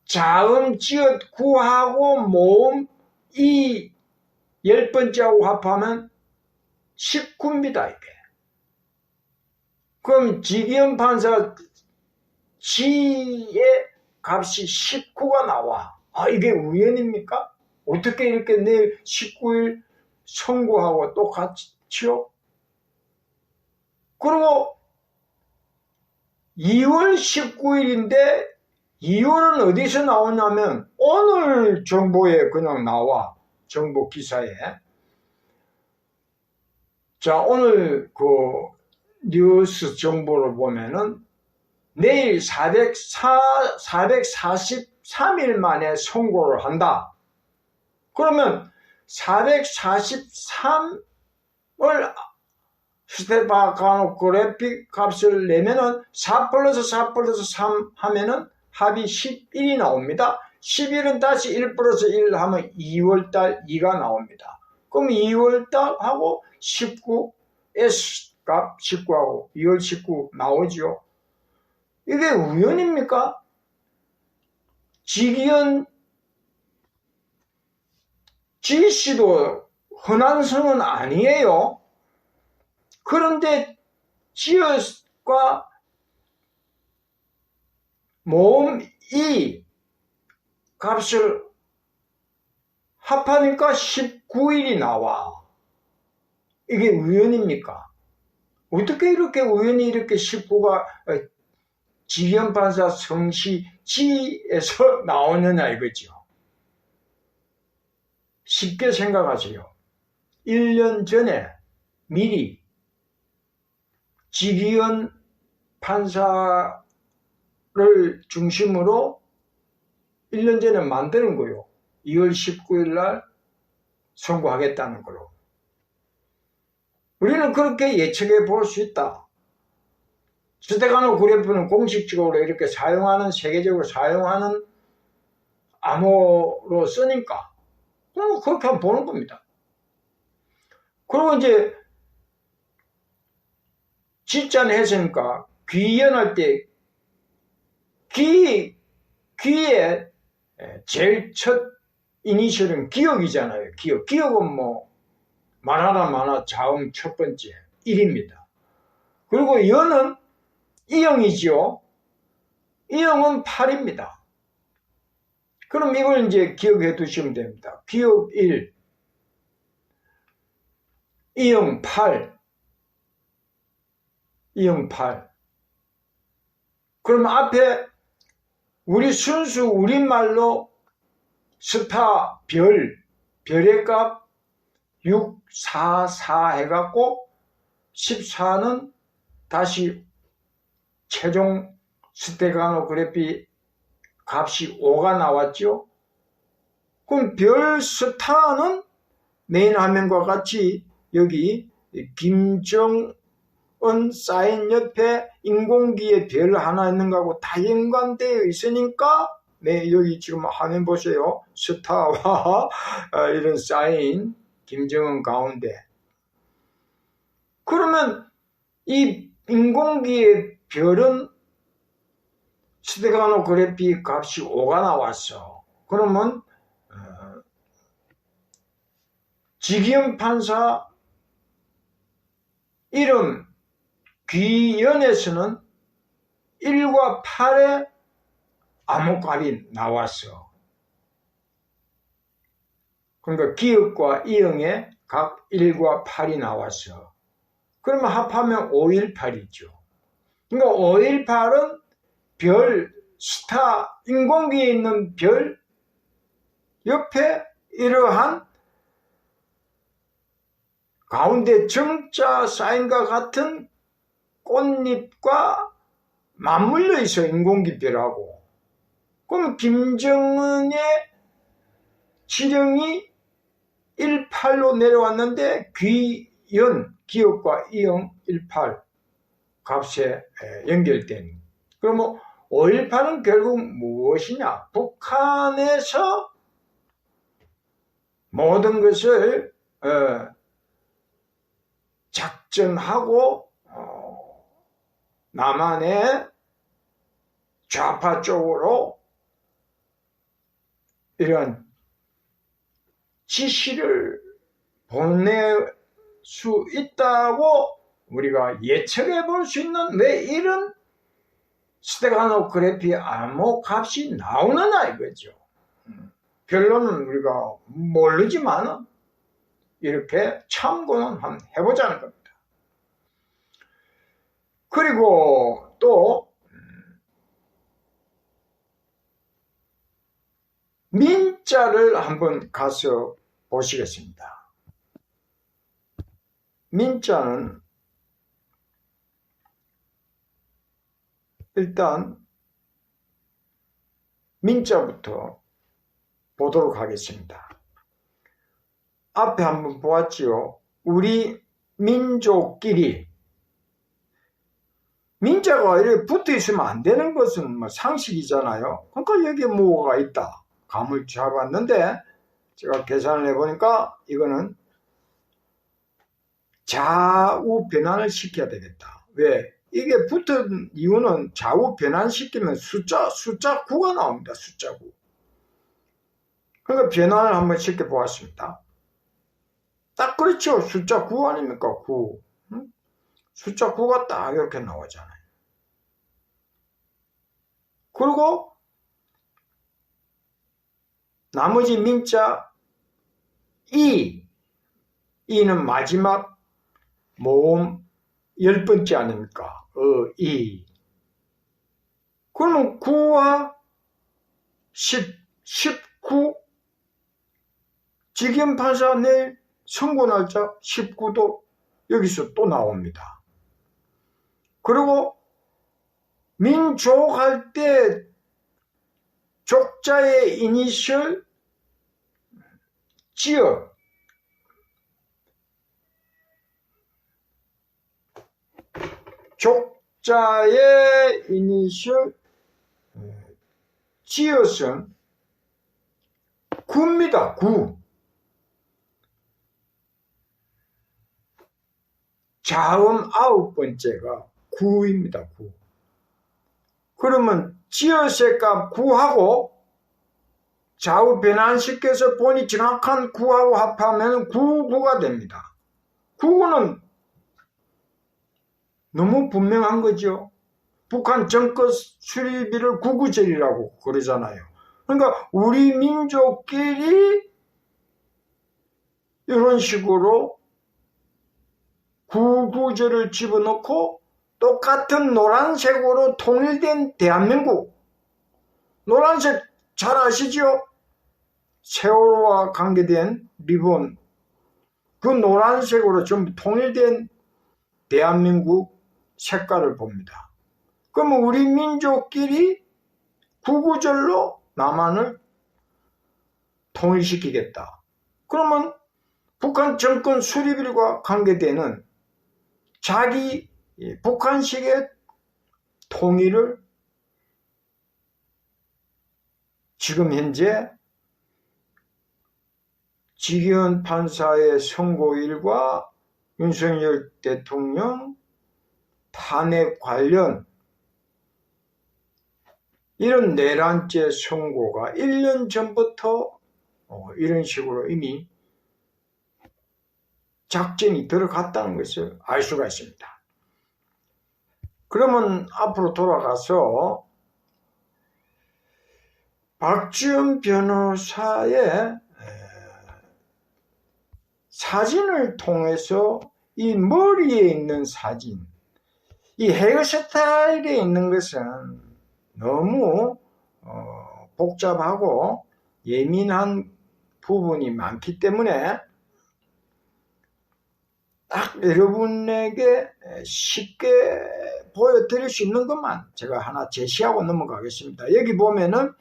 자음, 지읒, 구하고 모음 이 10번째하고 합하면 19입니다, 이게. 그럼 지기현 판사 지의 값이 19가 나와. 아, 이게 우연입니까? 어떻게 이렇게 내일 19일 선고하고 똑같이요? 그리고 2월 19일인데 2월은 어디서 나오냐면 오늘 정보에 그냥 나와. 정보 기사에. 자, 오늘 그 뉴스 정보를 보면은 내일 443일 만에 선고를 한다. 그러면 443을 스테가노그래픽 값을 내면은 4 플러스 4 플러스 3 하면은 합이 11이 나옵니다. 11은 다시 1 플러스 1 하면 2월달 2가 나옵니다. 그럼 2월달 하고 19 S값 19하고 2월 19 나오죠. 이게 우연입니까? 직연 지씨도 흔한 성은 아니에요. 그런데 지읒과 모음 이 값을 합하니까 19일이 나와. 이게 우연입니까? 어떻게 이렇게 우연히 이렇게 19가 직연판사 성시 지에서 나오느냐 이거죠. 쉽게 생각하세요. 1년 전에 미리 직위원 판사를 중심으로 1년 전에 만드는 거요. 2월 19일 날 선고하겠다는 거로. 우리는 그렇게 예측해 볼 수 있다. 스테가노 그래프는 공식적으로 이렇게 사용하는, 세계적으로 사용하는 암호로 쓰니까 그럼 그렇게 한번 보는 겁니다. 그리고 이제 지자는 했으니까 귀연할 때 귀의 제일 첫 이니셜은 기억이잖아요. 기억은 뭐 말하나 마나 자음 첫 번째 1입니다. 그리고 연은 이형이지요. 이형은 8입니다. 그럼 이걸 이제 기억해 두시면 됩니다. 기억 1, 이형 8, 이형 8. 그럼 앞에 우리 순수 우리말로 스타 별의 값 6, 4, 4 해갖고 14는 다시 최종 스테가노그래피 값이 5가 나왔죠. 그럼 별 스타는 메인 화면과 같이 여기 김정은 사인 옆에 인공기의 별 하나 있는 거하고 다 연관되어 있으니까 네, 여기 지금 화면 보세요. 스타와 이런 사인 김정은 가운데. 그러면 이 인공기의 별은 스테가노그래피 값이 5가 나왔어. 그러면 직연 판사 이름 귀연에서는 1과 8의 암호값이 나왔어. 그러니까 기역과 이형의 각 1과 8이 나왔어. 그러면 합하면 518이죠. 그러니까 518은 별, 스타, 인공기에 있는 별 옆에 이러한 가운데 정자 사인과 같은 꽃잎과 맞물려 있어, 인공기별하고. 그럼 김정은의 지령이 18로 내려왔는데 귀연, 기역과 이형 18 값에 연결된. 그러면 518은 결국 무엇이냐? 북한에서 모든 것을 작전하고 남한의 좌파 쪽으로 이런 지시를 보낼 수 있다고 우리가 예측해 볼 수 있는 왜 이런 스테가노그래피 암호 값이 나오느냐 이거죠. 결론은 우리가 모르지만 이렇게 참고는 한번 해보자는 겁니다. 그리고 또 민자를 한번 가서 보시겠습니다. 민자는 일단 민자부터 보도록 하겠습니다. 앞에 한번 보았지요. 우리 민족끼리 민자가 이렇게 붙어 있으면 안 되는 것은 뭐 상식이잖아요. 그러니까 여기에 뭐가 있다. 감을 잡았는데 제가 계산을 해보니까 이거는 좌우 변환을 시켜야 되겠다. 왜? 이게 붙은 이유는 좌우 변환시키면 숫자 9가 나옵니다. 숫자 9. 그러니까 변환을 한번 시켜보았습니다. 딱 그렇죠. 숫자 9 아닙니까? 9. 응? 숫자 9가 딱 이렇게 나오잖아요. 그리고 나머지 민자 이는 마지막 모음 10번째 아닙니까? 이. 그러면 9와 10, 19 직연판사 내일 선고날짜 19도 여기서 또 나옵니다. 그리고 민족할 때 족자의 이니셜 지어 족자의 이니셜 지읒은 9입니다. 9. 자음 9번째가 9입니다. 9. 그러면 지읒의 값 9하고 좌우 변환시켜서 본이 정확한 9하고 합하면 99가 됩니다. 99는 너무 분명한 거죠. 북한 정권 수립일을 구구절이라고 그러잖아요. 그러니까 우리 민족끼리 이런 식으로 구구절을 집어넣고 똑같은 노란색으로 통일된 대한민국. 노란색 잘 아시죠? 세월호와 관계된 리본. 그 노란색으로 전부 통일된 대한민국 색깔을 봅니다. 그러면 우리 민족끼리 구구절로 남한을 통일시키겠다. 그러면 북한 정권 수립일과 관계되는 자기 북한식의 통일을 지금 현재 직위원 판사의 선고일과 윤석열 대통령 탄핵 관련 이런 내란죄 선고가 1년 전부터 이런 식으로 이미 작전이 들어갔다는 것을 알 수가 있습니다. 그러면 앞으로 돌아가서 박지원 변호사의 사진을 통해서 이 머리에 있는 사진, 이 헤어스타일에 있는 것은 너무 복잡하고 예민한 부분이 많기 때문에 딱 여러분에게 쉽게 보여드릴 수 있는 것만 제가 하나 제시하고 넘어가겠습니다. 여기 보면은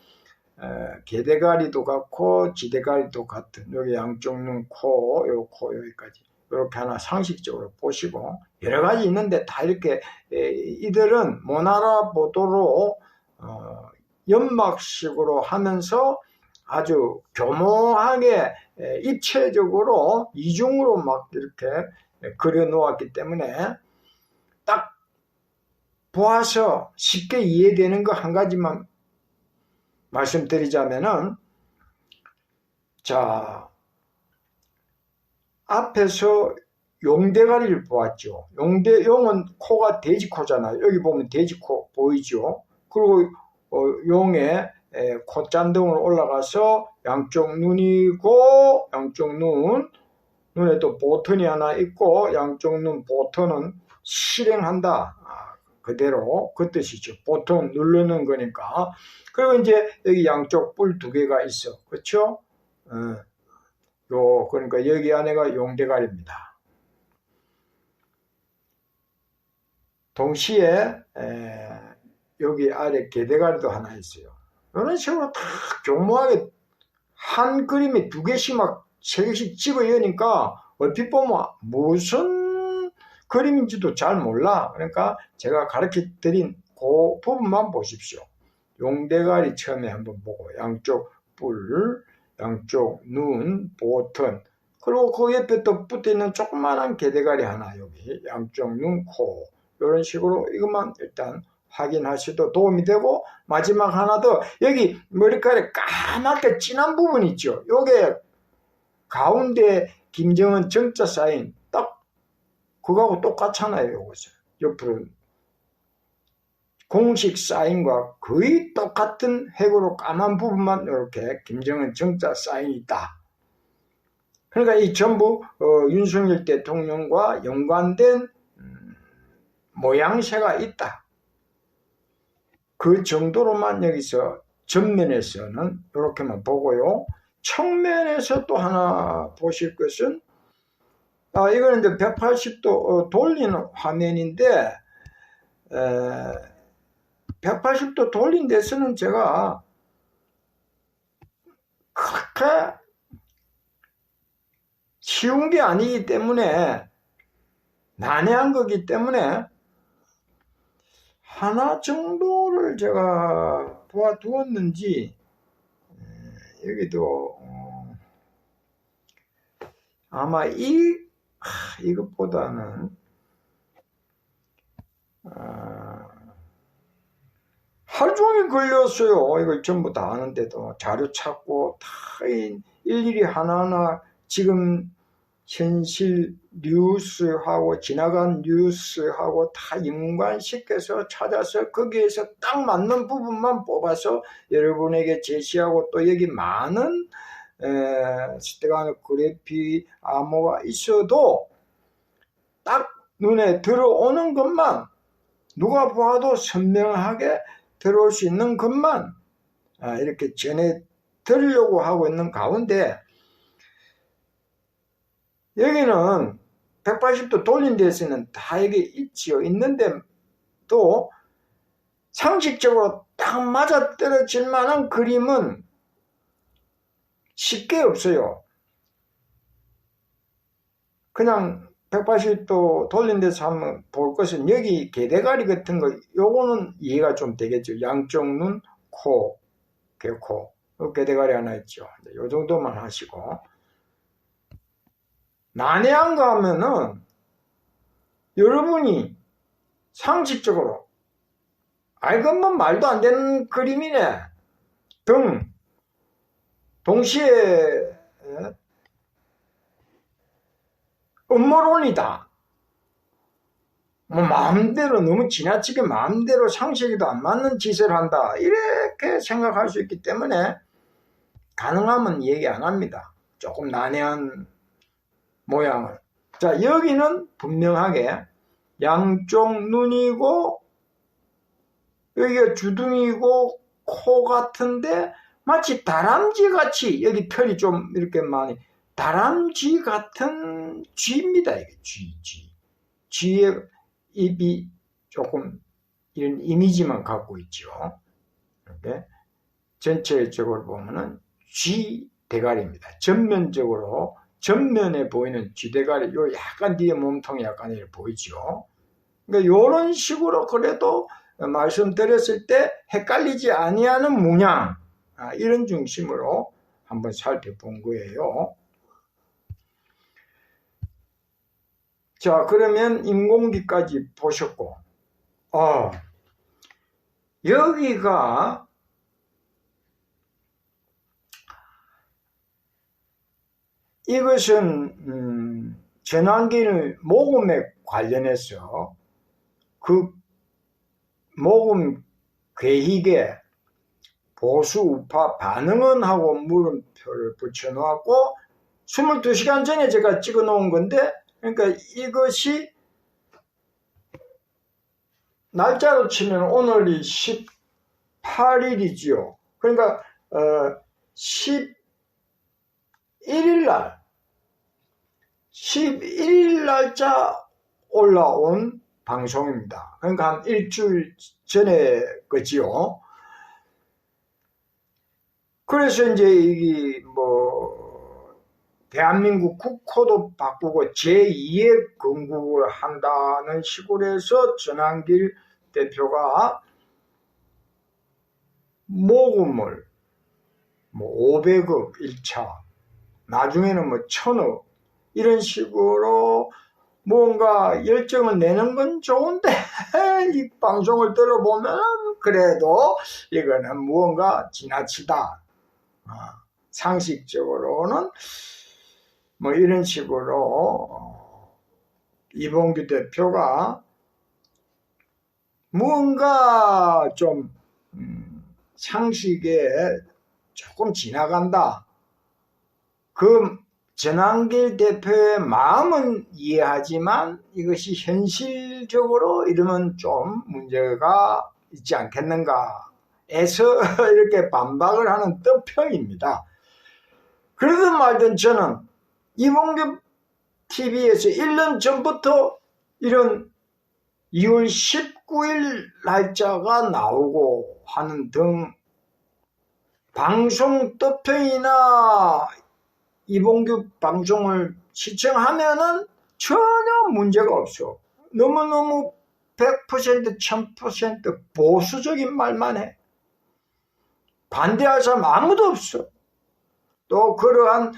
개대가리도 같고 지대가리도 같은 여기 양쪽 눈, 코, 요 코 여기까지 이렇게 하나 상식적으로 보시고 여러 가지 있는데 다 이렇게 이들은 못 알아보도록 연막식으로 하면서 아주 교모하게 입체적으로 이중으로 막 이렇게 그려 놓았기 때문에 딱 보아서 쉽게 이해되는 거 한 가지만 말씀드리자면은, 자, 앞에서 용대가리를 보았죠. 용은 코가 돼지코잖아요. 여기 보면 돼지코 보이죠. 그리고 용의 콧잔등으로 올라가서 양쪽 눈이고, 양쪽 눈에 또 버튼이 하나 있고, 양쪽 눈 버튼은 실행한다. 그대로 그 뜻이죠. 버튼 누르는 거니까. 그리고 이제 여기 양쪽 뿔 2개가 있어. 그렇죠? 그러니까 여기 안에가 용대가리입니다. 동시에 여기 아래 개대가리도 하나 있어요. 이런 식으로 다 교묘하게 한 그림에 2개씩 막 3개씩 집어 여니까 얼핏 보면 무슨 그림인지도 잘 몰라. 그러니까 제가 가르쳐 드린 그 부분만 보십시오. 용대가리 처음에 한번 보고 양쪽 뿔, 양쪽 눈, 버튼, 그리고 그 옆에 또 붙어있는 조그마한 개대가리 하나, 여기 양쪽 눈, 코, 이런 식으로 이것만 일단 확인하셔도 도움이 되고, 마지막 하나 더, 여기 머리카락에 까맣게 진한 부분 있죠. 요게 가운데 김정은 정자 사인 딱 그거하고 똑같잖아요. 요것은 옆으로 공식 사인과 거의 똑같은 획으로 까만 부분만 이렇게 김정은 정자 사인이 있다. 그러니까 이 전부 윤석열 대통령과 연관된 모양새가 있다. 그 정도로만 여기서 전면에서는 이렇게만 보고요. 측면에서 또 하나 보실 것은, 이거는 이제 180도 돌리는 화면인데, 180도 돌린 데서는 제가 그렇게 쉬운 게 아니기 때문에, 난해한 거기 때문에 하나 정도를 제가 도와두었는지, 여기도 아마 이것보다는 하루 종일 걸렸어요. 이걸 전부 다 아는데도 자료 찾고 다 일일이 하나하나 지금 현실 뉴스하고 지나간 뉴스하고 다 연관시켜서 찾아서 거기에서 딱 맞는 부분만 뽑아서 여러분에게 제시하고, 또 여기 많은 스테가노 그래피 암호가 있어도 딱 눈에 들어오는 것만, 누가 보아도 선명하게 들어올 수 있는 것만 이렇게 전해 드리려고 하고 있는 가운데, 여기는 180도 돌린 데서는 다 이게 있지요. 있는데 또 상식적으로 딱 맞아 떨어질 만한 그림은 쉽게 없어요. 그냥 180도 돌린 데서 한번 볼 것은, 여기 개대가리 같은 거, 요거는 이해가 좀 되겠죠. 양쪽 눈, 코, 개코, 개대가리 하나 있죠. 요 정도만 하시고, 난해한 거 하면은 여러분이 상식적으로 이것만 말도 안 되는 그림이네, 등 동시에 음모론이다, 뭐 마음대로 너무 지나치게 마음대로 상식에도 안 맞는 짓을 한다, 이렇게 생각할 수 있기 때문에 가능하면 얘기 안 합니다. 조금 난해한 모양을. 자, 여기는 분명하게 양쪽 눈이고, 여기가 주둥이고 코 같은데 마치 다람쥐 같이, 여기 털이 좀 이렇게 많이, 다람쥐 같은 쥐입니다. 이게 쥐의 입이 조금 이런 이미지만 갖고 있죠. 이렇게 전체적으로 보면은 쥐 대가리입니다. 전면적으로, 전면에 보이는 쥐 대가리, 요 약간 뒤에 몸통이 약간 이렇게 보이죠. 그러니까 요런 식으로 그래도 말씀드렸을 때 헷갈리지 아니하는 문양, 이런 중심으로 한번 살펴본 거예요. 자, 그러면 인공기까지 보셨고, 여기가 이것은 전환기를 모금에 관련해서 그 모금 괴익에 보수 우파 반응은 하고 물음표를 붙여놓았고, 22시간 전에 제가 찍어 놓은 건데, 그러니까 이것이 날짜로 치면 오늘이 18일이지요. 그러니까 11일 날짜 올라온 방송입니다. 그러니까 한 일주일 전에 거지요. 그래서 이제 이게 대한민국 국호도 바꾸고 제2의 건국을 한다는 식으로 해서 전환길 대표가 모금을 500억 1차, 나중에는 1000억, 이런 식으로 뭔가 열정을 내는 건 좋은데 이 방송을 들어보면 그래도 이거는 무언가 지나치다. 상식적으로는 뭐 이런 식으로 이봉규 대표가 무언가 좀 상식에 조금 지나간다. 그 전한길 대표의 마음은 이해하지만 이것이 현실적으로 이러면 좀 문제가 있지 않겠는가 해서 이렇게 반박을 하는 뜻평입니다. 그러든 말든 저는 이봉규 TV에서 1년 전부터 이런 2월 19일 날짜가 나오고 하는 등 방송 뜻평이나 이봉규 방송을 시청하면은 전혀 문제가 없어. 너무너무 100% 1000% 보수적인 말만 해. 반대할 사람 아무도 없어. 또 그러한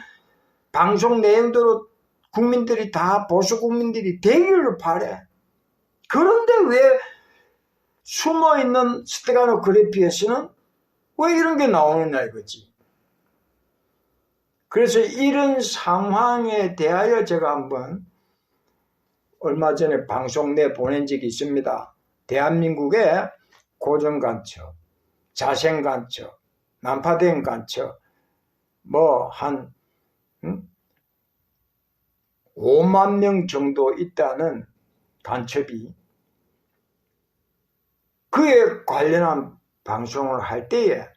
방송 내용대로 국민들이 다 보수 국민들이 되기를 바래. 그런데 왜 숨어있는 스테가노 그래피에서는 왜 이런 게 나오느냐 이거지. 그래서 이런 상황에 대하여 제가 한번 얼마 전에 방송 내 보낸 적이 있습니다. 대한민국의 고정간첩, 자생간첩, 난파된 간첩 뭐 한 5만 명 정도 있다는 간첩이 그에 관련한 방송을 할 때에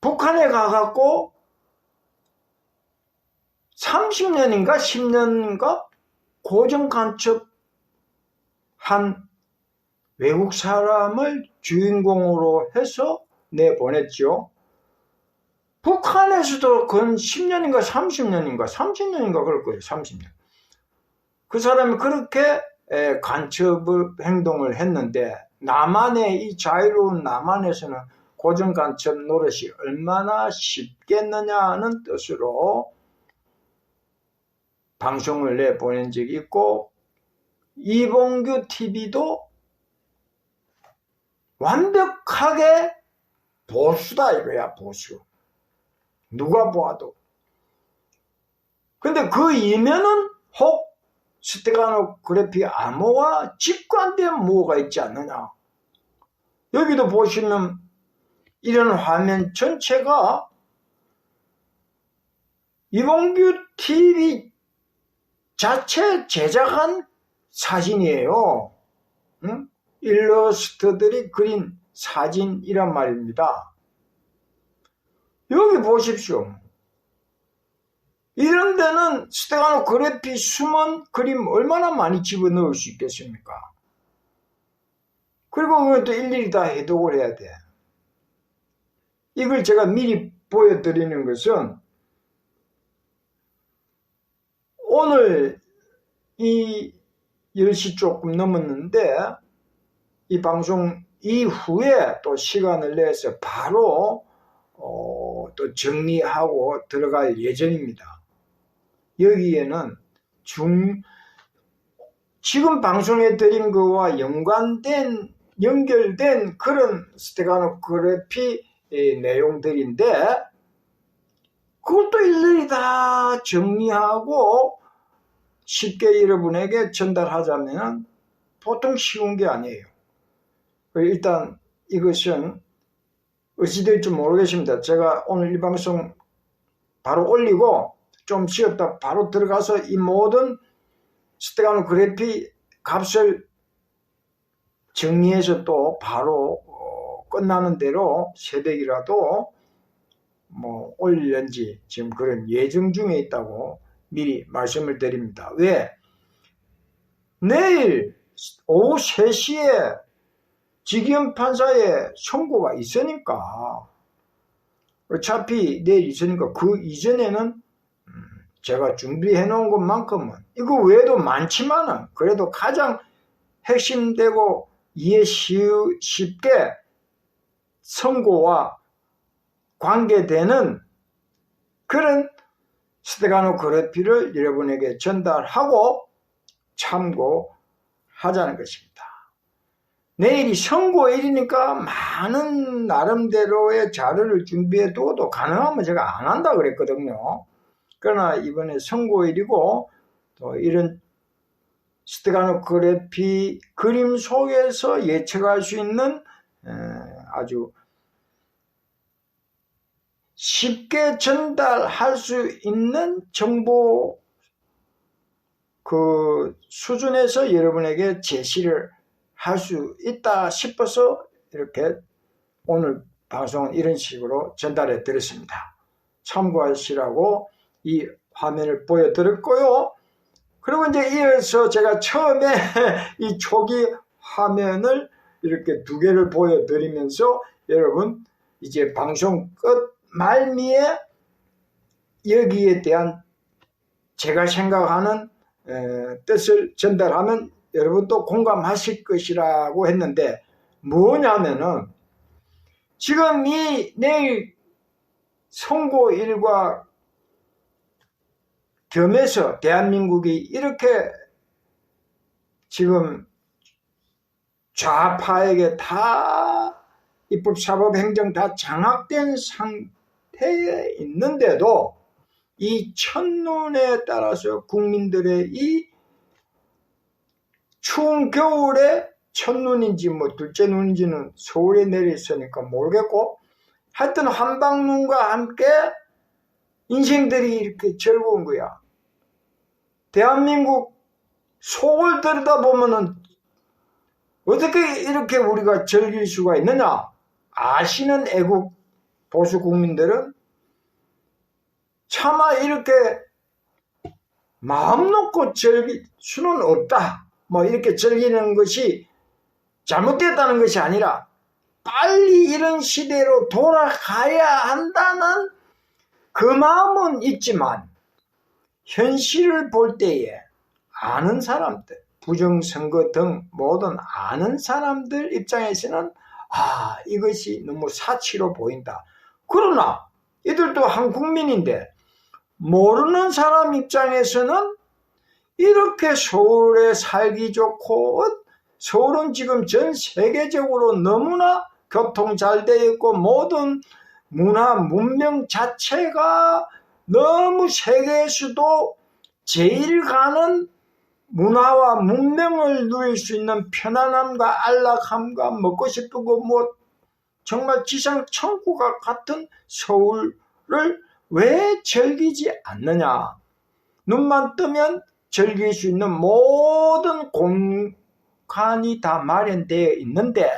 북한에 가갖고 30년인가 10년인가 고정간첩 한 외국 사람을 주인공으로 해서 내보냈죠. 북한에서도 근 10년인가 30년인가 그럴 거예요. 30년. 그 사람이 그렇게 간첩을 행동을 했는데 남한의 이 자유로운 남한에서는 고정간첩 노릇이 얼마나 쉽겠느냐는 뜻으로 방송을 내보낸 적이 있고 이봉규 TV도 완벽하게 보수다 이거야. 보수. 누가 보아도. 근데 그 이면은 혹 스테가노 그래피 암호와 직관된 뭐가 있지 않느냐. 여기도 보시면 이런 화면 전체가 이봉규 TV 자체 제작한 사진이에요. 응? 일러스트들이 그린 사진이란 말입니다. 여기 보십시오. 이런 데는 스테가노 그래피 숨은 그림 얼마나 많이 집어넣을 수 있겠습니까? 그리고 그것도 일일이 다 해독을 해야 돼. 이걸 제가 미리 보여드리는 것은 오늘 이 10시 조금 넘었는데 이 방송 이후에 또 시간을 내서 바로 또 정리하고 들어갈 예정입니다. 여기에는 지금 방송해 드린 거와 연결된 그런 스테가노 그래피 내용들인데 그것도 일일이 다 정리하고 쉽게 여러분에게 전달하자면 보통 쉬운 게 아니에요. 일단 이것은 어찌 될지 모르겠습니다. 제가 오늘 이 방송 바로 올리고 좀 쉬었다 바로 들어가서 이 모든 스테가노 그래피 값을 정리해서 또 바로 끝나는 대로 새벽이라도 뭐 올릴는지 지금 그런 예정 중에 있다고 미리 말씀을 드립니다. 왜? 내일 오후 3시에 지기현 판사의 선고가 있으니까 어차피 내일 있으니까 그 이전에는 제가 준비해 놓은 것만큼은 이거 외에도 많지만은 그래도 가장 핵심되고 이해 쉽게 선고와 관계되는 그런 스테가노그래피를 여러분에게 전달하고 참고하자는 것입니다. 내일이 선고일이니까 많은 나름대로의 자료를 준비해 둬도 가능하면 제가 안 한다 그랬거든요. 그러나 이번에 선고일이고 또 이런 스테가노그래피 그림 속에서 예측할 수 있는 아주 쉽게 전달할 수 있는 정보 그 수준에서 여러분에게 제시를 할 수 있다 싶어서 이렇게 오늘 방송은 이런 식으로 전달해 드렸습니다. 참고하시라고 이 화면을 보여드렸고요. 그리고 이제 이어서 제가 처음에 이 초기 화면을 이렇게 두 개를 보여드리면서 여러분 이제 방송 끝 말미에 여기에 대한 제가 생각하는 뜻을 전달하면 여러분도 공감하실 것이라고 했는데 뭐냐면은 지금 이 내일 선고일과 겸해서 대한민국이 이렇게 지금 좌파에게 다 입법, 사법, 행정 다 장악된 상태에 있는데도 이 첫눈에 따라서 국민들의 이 추운 겨울에 첫눈인지 뭐 둘째 눈인지는 서울에 내렸으니까 모르겠고 하여튼 한방눈과 함께 인생들이 이렇게 즐거운 거야. 대한민국 속을 들여다보면은 어떻게 이렇게 우리가 즐길 수가 있느냐? 아시는 애국 보수 국민들은 차마 이렇게 마음 놓고 즐길 수는 없다. 뭐 이렇게 즐기는 것이 잘못됐다는 것이 아니라 빨리 이런 시대로 돌아가야 한다는 그 마음은 있지만 현실을 볼 때에 아는 사람들, 부정선거 등 모든 아는 사람들 입장에서는 이것이 너무 사치로 보인다. 그러나 이들도 한 국민인데 모르는 사람 입장에서는 이렇게 서울에 살기 좋고 서울은 지금 전 세계적으로 너무나 교통 잘 되어 있고 모든 문화 문명 자체가 너무 세계에서도 제일 가는 문화와 문명을 누릴 수 있는 편안함과 안락함과 먹고 싶고 뭐 정말 지상 천국과 같은 서울을 왜 즐기지 않느냐. 눈만 뜨면 즐길 수 있는 모든 공간이 다 마련되어 있는데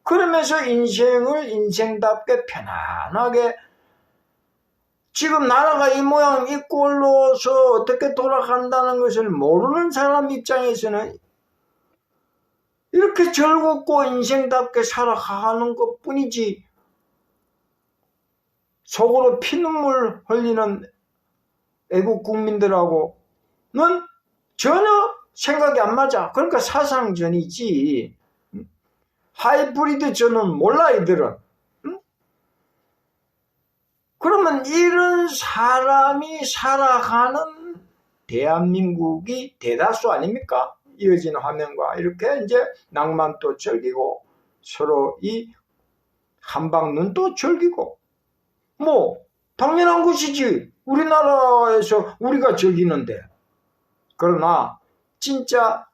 그러면서 인생을 인생답게 편안하게 지금 나라가 이 모양 이 꼴로서 어떻게 돌아간다는 것을 모르는 사람 입장에서는 이렇게 즐겁고 인생답게 살아가는 것 뿐이지 속으로 피눈물 흘리는 애국 국민들하고는 전혀 생각이 안 맞아. 그러니까 사상전이지. 하이브리드 전은 몰라 이들은. 그러면 이런 사람이 살아가는 대한민국이 대다수 아닙니까? 이어진 화면과 이렇게 이제 낭만도 즐기고 서로 이 한방눈도 즐기고 뭐 당연한 것이지. 우리나라에서 우리가 즐기는데. 그러나 진짜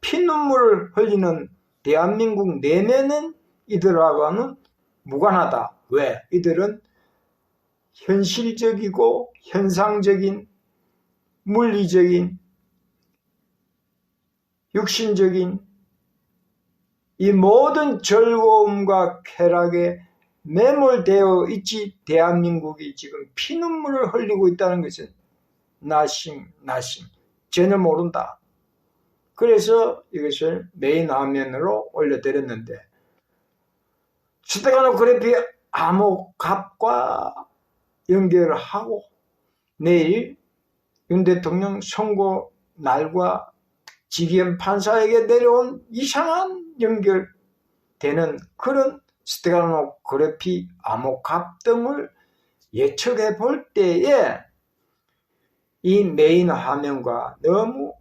피눈물을 흘리는 대한민국 내내는 이들하고는 무관하다. 왜? 이들은 현실적이고 현상적인 물리적인 육신적인 이 모든 즐거움과 쾌락에 매몰되어 있지 대한민국이 지금 피눈물을 흘리고 있다는 것은 나심 전혀 모른다. 그래서 이것을 메인 화면으로 올려드렸는데 스테가노그래피 암호갑과 연결을 하고 내일 윤 대통령 선고 날과 지기현 판사에게 내려온 이상한 연결되는 그런 스테가노그래피 암호갑 등을 예측해 볼 때에 이 메인 화면과 너무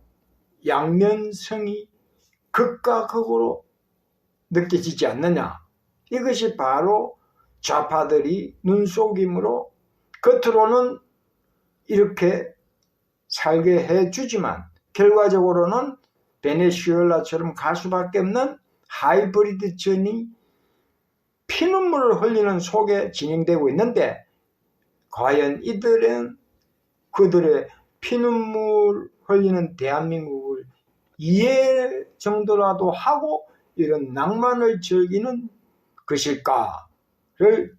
양면성이 극과 극으로 느껴지지 않느냐. 이것이 바로 좌파들이 눈속임으로 겉으로는 이렇게 살게 해주지만 결과적으로는 베네수엘라처럼 갈 수밖에 없는 하이브리드전이 피눈물을 흘리는 속에 진행되고 있는데, 과연 이들은 그들의 피눈물 흘리는 대한민국을 이해 정도라도 하고 이런 낭만을 즐기는 것일까를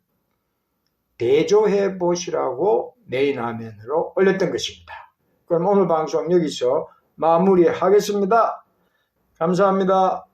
대조해 보시라고 메인 화면으로 올렸던 것입니다. 그럼 오늘 방송 여기서 마무리하겠습니다. 감사합니다.